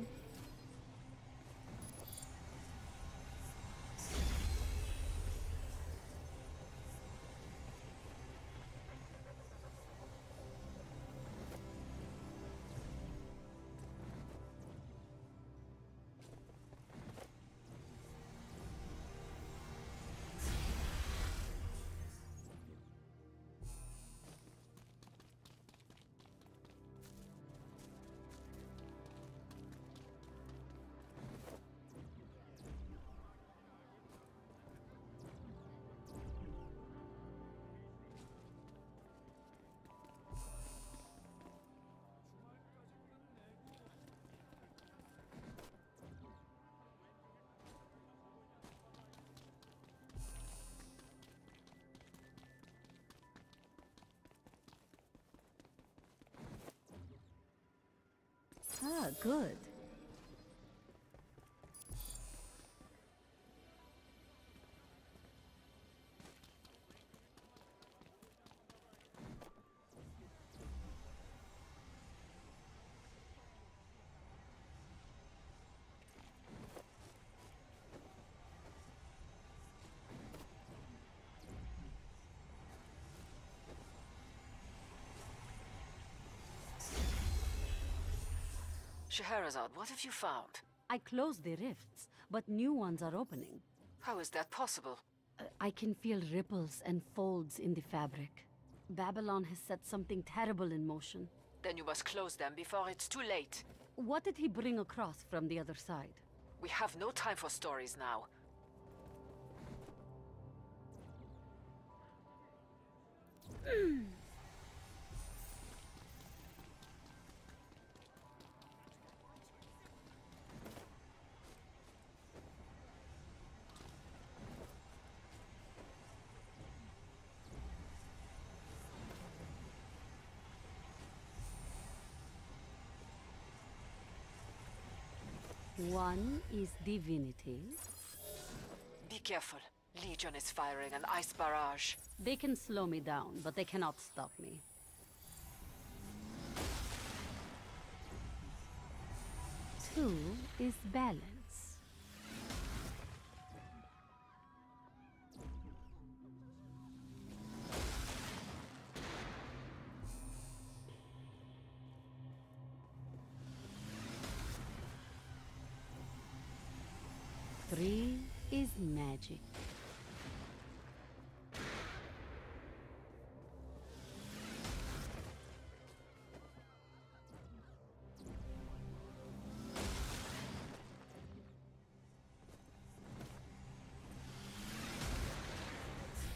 Ah, good. Scheherazade, what have you found? I closed the rifts, but new ones are opening. How is that possible? I can feel ripples and folds in the fabric. Babylon has set something terrible in motion. Then you must close them before it's too late. What did he bring across from the other side? We have no time for stories now. One is divinity. Be careful. Legion is firing an ice barrage. They can slow me down, but they cannot stop me. Two is balance. Three is magic.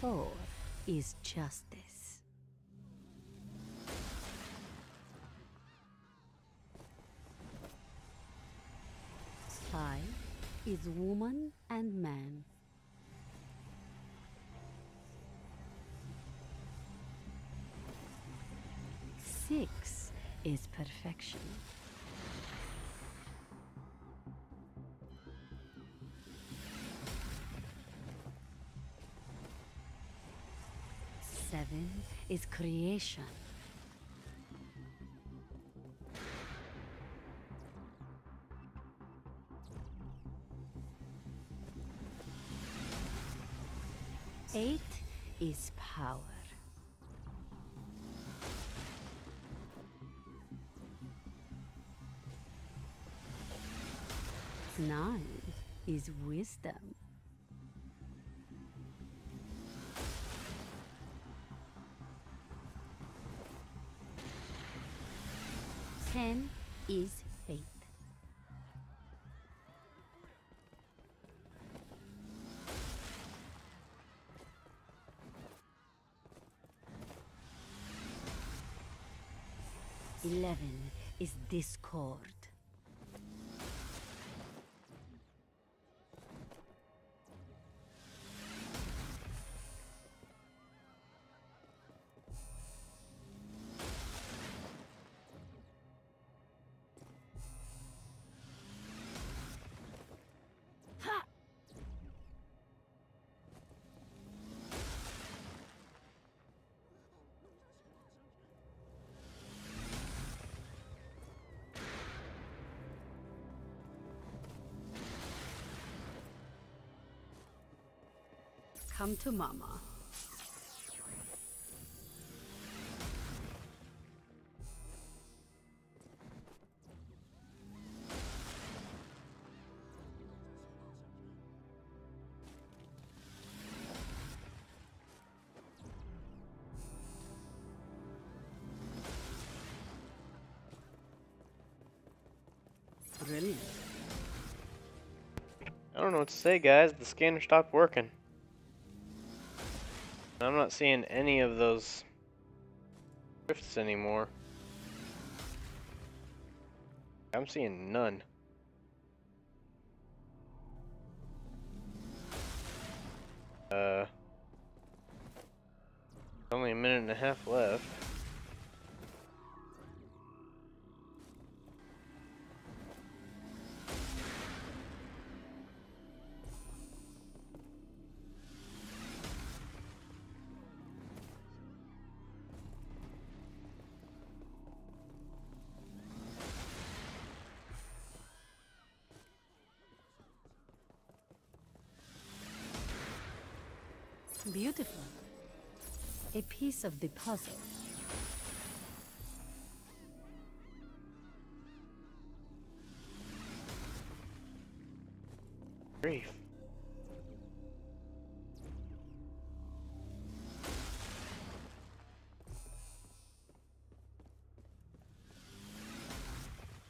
Four is justice. Five is woman and man. Six is perfection. Seven is creation. Eight is power. Nine is wisdom. 10 is faith. Eleven is discord. Come to mama. Brilliant. I don't know what to say, guys. The scanner stopped working. I'm not seeing any of those drifts anymore. I'm seeing none. Only a minute and a half left. Beautiful. A piece of the puzzle. Grief.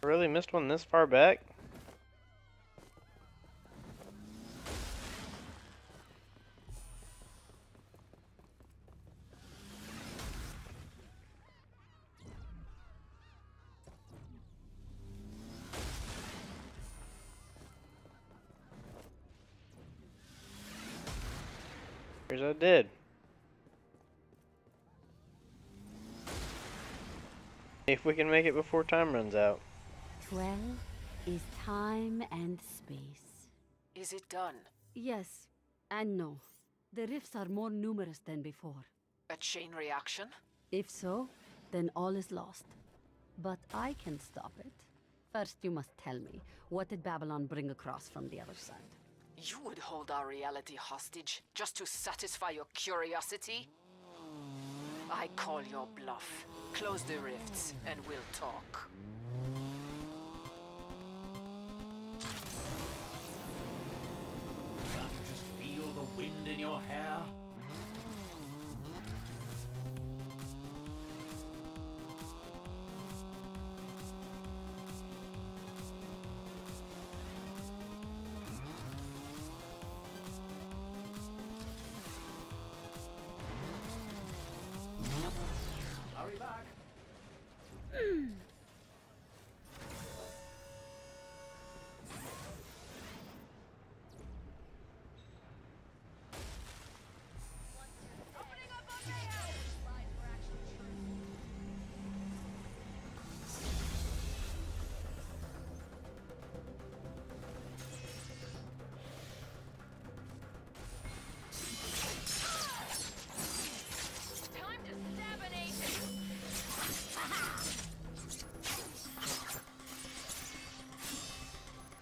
I really missed one this far back? Here's what I did. If we can make it before time runs out. 12 is time and space. Is it done? Yes and no. The rifts are more numerous than before. A chain reaction? If so, then all is lost. But I can stop it. First, you must tell me, what did Babylon bring across from the other side? You would hold our reality hostage just to satisfy your curiosity? I call your bluff. Close the rifts, and we'll talk. Can't you just feel the wind in your hair? Hurry back. Time to stabinate!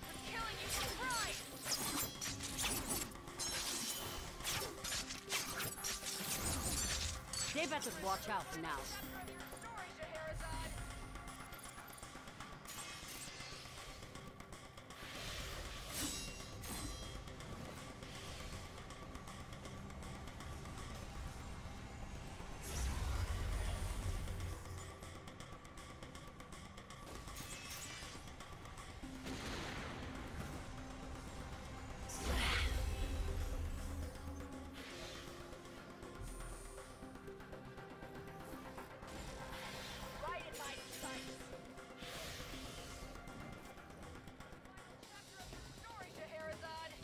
We're killing you for pride! They better watch out now. Right in my sights! Story, Scheherazade!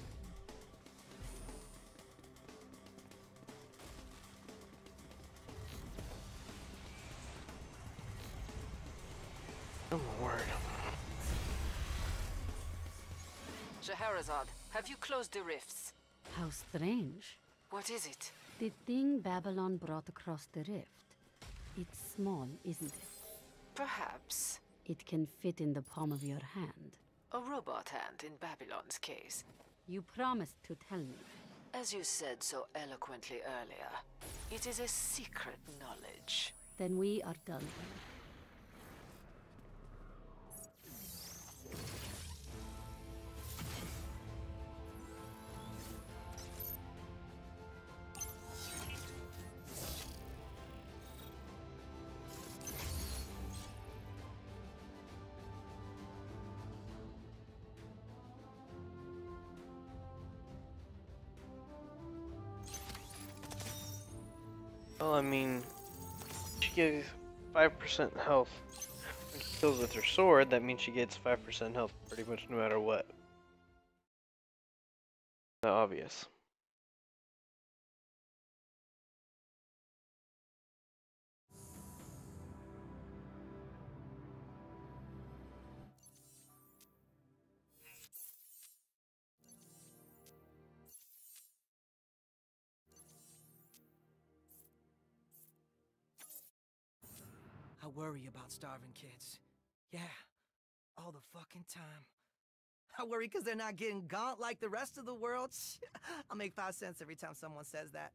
Oh, my word. Scheherazade, have you closed the rifts? How strange. What is it? The thing Babylon brought across the rift. It's small, isn't it? Perhaps. It can fit in the palm of your hand. A robot hand in Babylon's case. You promised to tell me. As you said so eloquently earlier, it is a secret knowledge. Then we are done. Well, I mean, she gives 5% health. When she kills with her sword, that means she gets 5% health pretty much no matter what. Not obvious. I worry about starving kids. Yeah, all the fucking time. I worry because they're not getting gaunt like the rest of the world. I'll make 5 cents every time someone says that.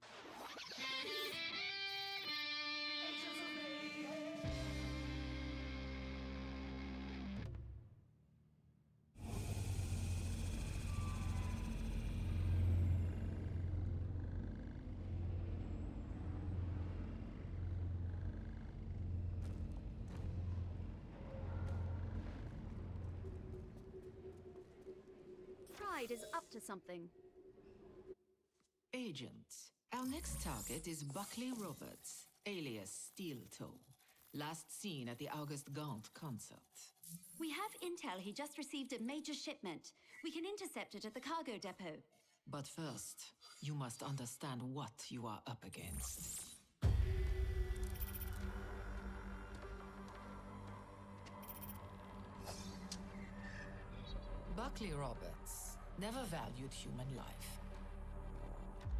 Pride is up to something. Agent, our next target is Buckley Roberts, alias Steel Toe. Last seen at the August Gaunt concert. We have intel he just received a major shipment. We can intercept it at the cargo depot. But first, you must understand what you are up against. Buckley Roberts never valued human life.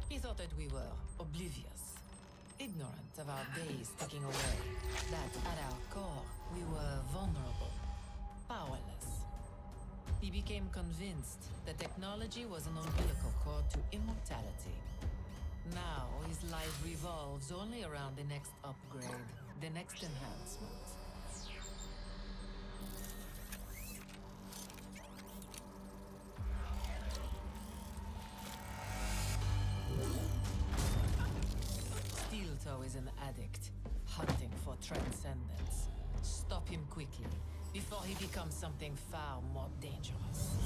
He thought that we were oblivious, ignorant of our days ticking away, that at our core we were vulnerable, powerless. He became convinced that technology was an umbilical cord to immortality. Now his life revolves only around the next upgrade, the next enhancement. Steel Toe is an addict, hunting for transcendence. Stop him quickly, before he becomes something far more dangerous.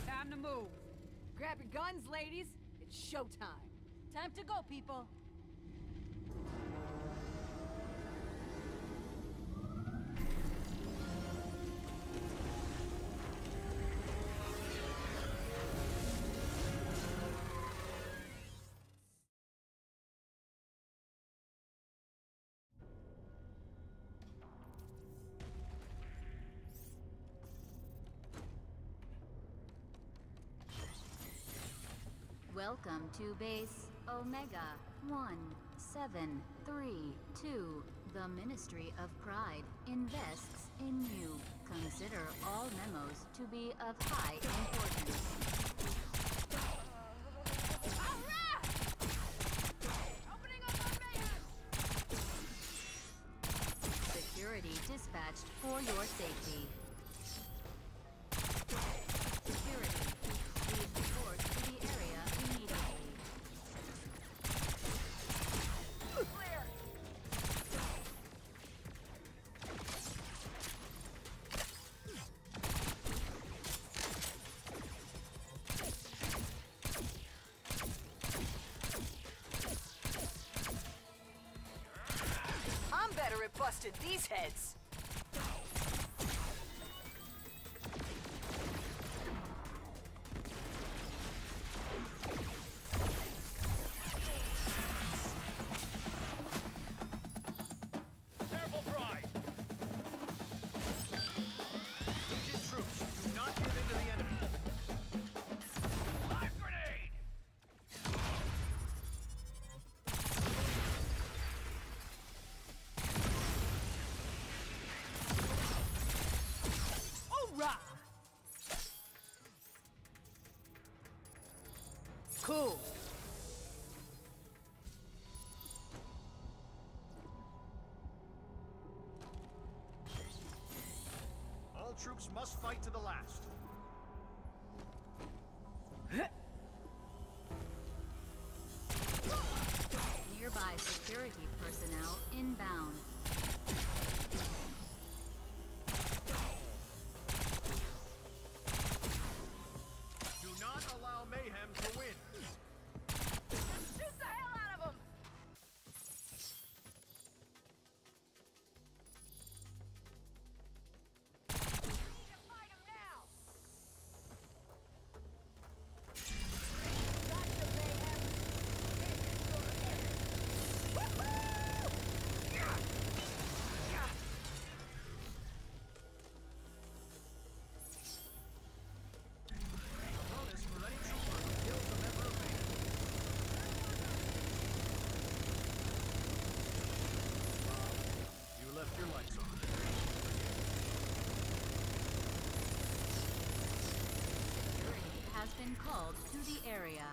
Time to move. Grab your guns, ladies. It's showtime. Time to go, people. Welcome to base Omega 1732. The Ministry of Pride invests in you. Consider all memos to be of high importance. Security dispatched for your safety. Security, please report to the area immediately. Clear. I'm better at busting these heads. Careful, Pride! Legion troops, do not give in to the enemy. Live grenade! Hoorah! Cool. All troops must fight to the last. Nearby security personnel inbound. Do not allow Mayhem to win. Shoot the hell out of him! We need to fight him now! Gotcha, Mayhem! Woohoo! Yeah! Yeah! Bonus for any trooper who kills a member of Mayhem. You left your lights on. Security has been called to the area.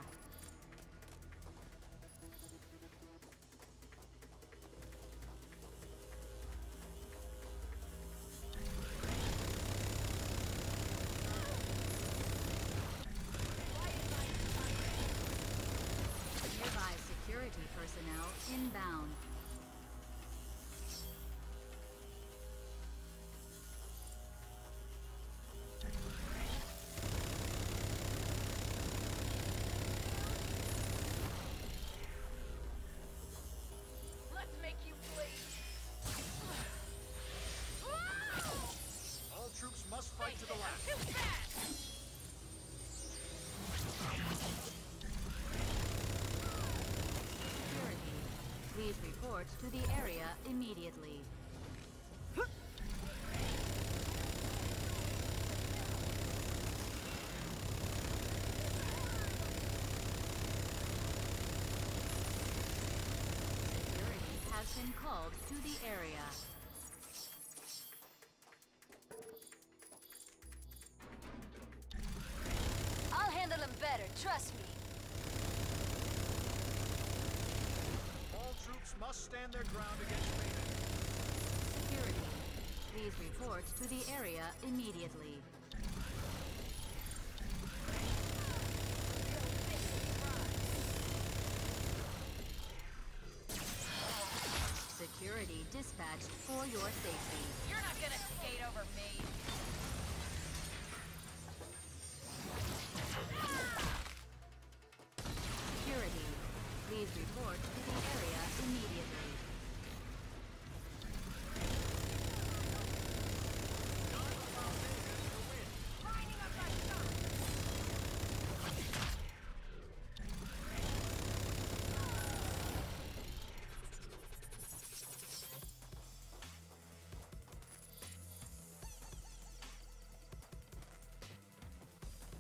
inbound. Let's make you bleed. All troops must fight to the last. Too fast. Security. Please report to the area immediately. Security has been called to the area. I'll handle them better, trust me. All troops must stand their ground against Mayhem. Security. Please report to the area immediately. Security dispatched for your safety. You're not gonna skate over me. Security. Please report to the area immediately. Lining up my shot.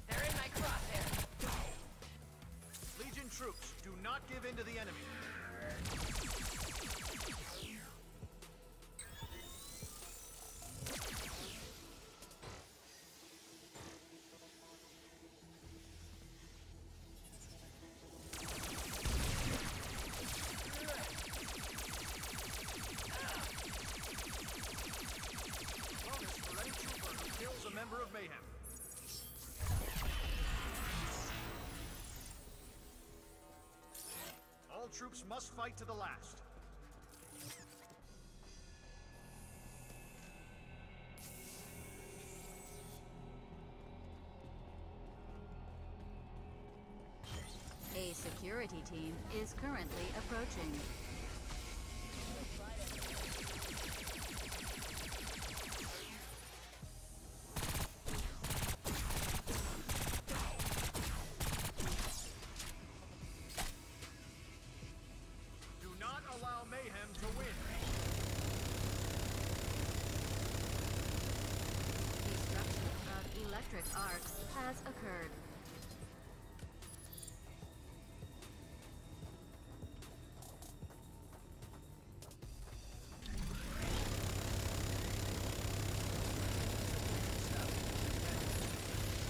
They're in my crosshair. Legion troops, do not give in to the enemy. Bonus for any trooper who kills a member of Mayhem. All troops must fight to the last. A security team is currently approaching. Do not allow Mayhem to win. Destruction of electric arcs has occurred.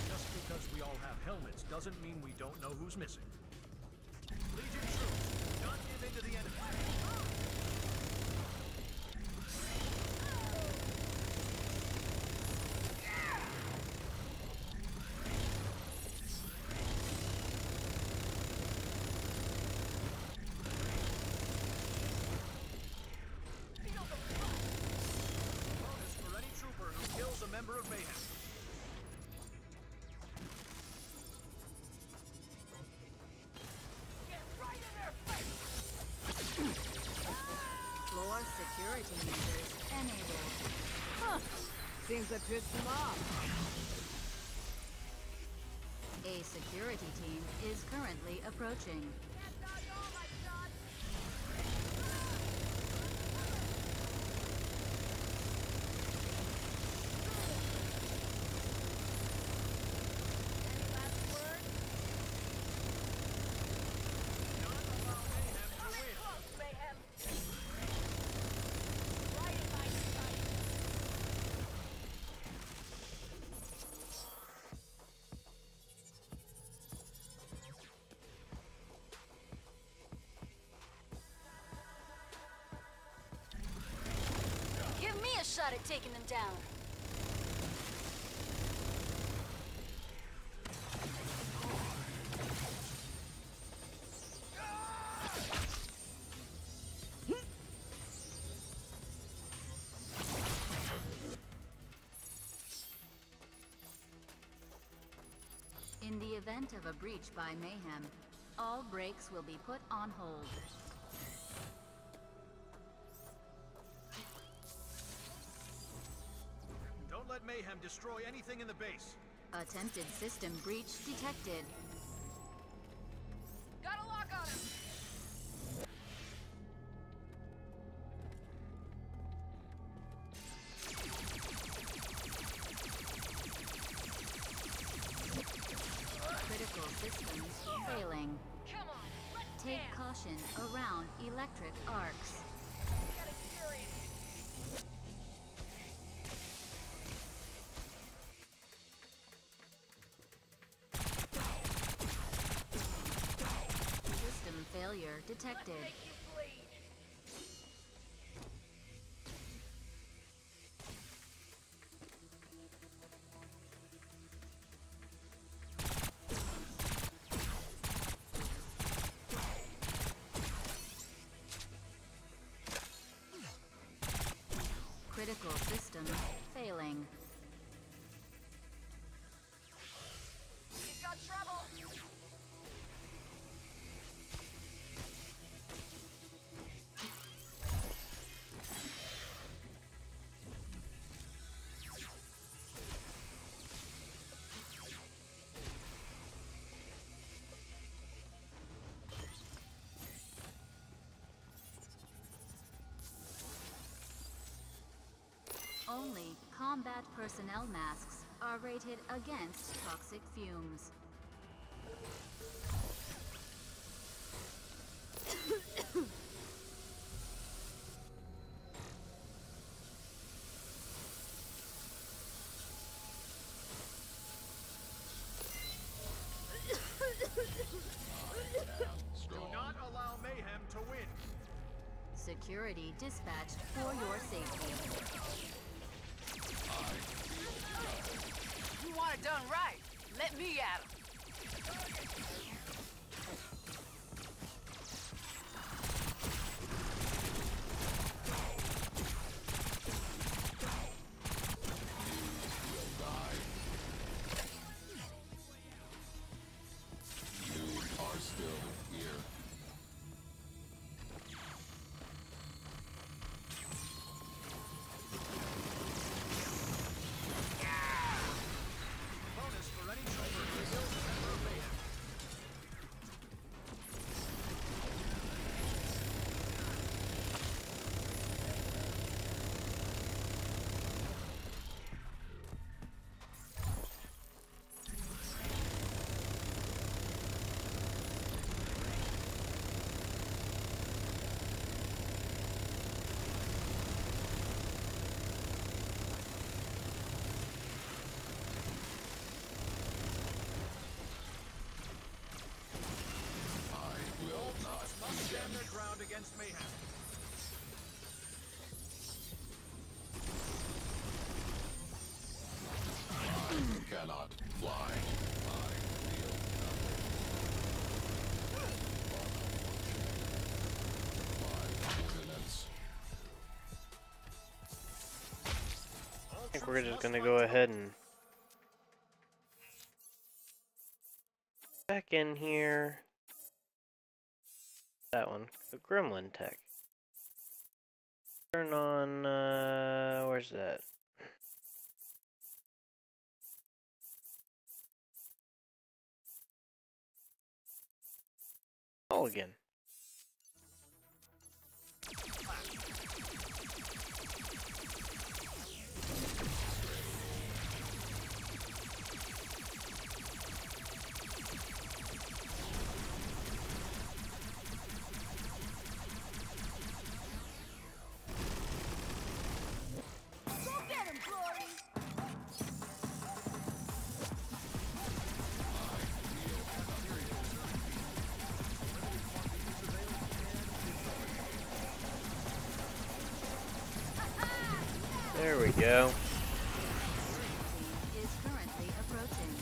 Just because we all have helmets doesn't mean we don't know who's missing. Legion troops, do not give in to the enemy. Bonus for any trooper who kills a member of Mayhem. Get right in their face. Floor security meters enabled. Huh. Seems I pissed them off. A security team is currently approaching. Can't dodge all my shots. Any last words? Come in close, Mayhem. Right in my sight. Give me a shot at taking them down. event of a breach by Mayhem, all brakes will be put on hold. Don't let Mayhem destroy anything in the base. Attempted system breach detected. Got a lock on him! Critical systems failing. Come on, let's Take dance. caution around electric arcs. Got experience. System failure detected. Make you bleed. Critical system failing. He's got trouble. Only combat personnel masks are rated against toxic fumes. Do not allow Mayhem to win. Security dispatched for your safety. You want it done right. Let me at him. You are still here. Bonus for any trooper who kills a member of Mayhem. I will not Must stand condemn their ground against Mayhem. you. I cannot fly. I feel nothing. My ordinance. I think we're just gonna go ahead and back in here. That one, the Gremlin tech. Turn on, where's that? All again. Go get him, Glory! There we go. Is currently approaching.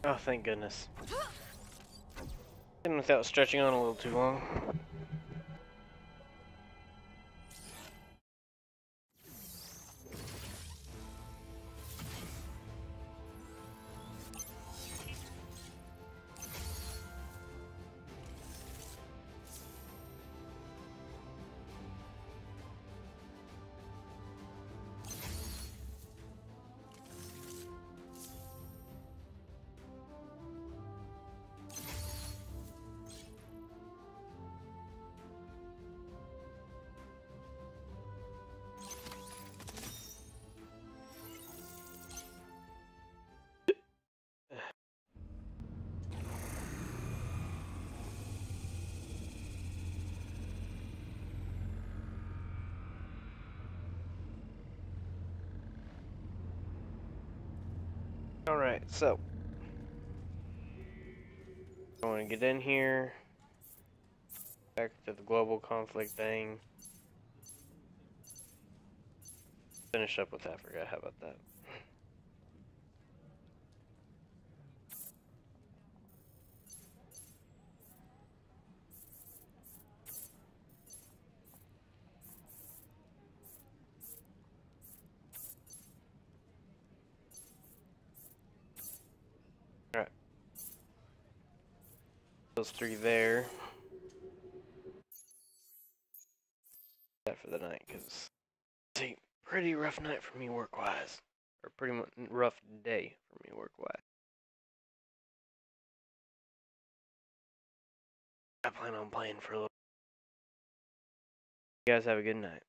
Oh, thank goodness. And without stretching on a little too long. Alright, so I want to get in here, back to the global conflict thing, finish up with Africa, how about that? Alright. Those three there. That for the night, because it's a pretty rough night for me work-wise. Or pretty much rough day for me work-wise. I plan on playing for a little. You guys have a good night.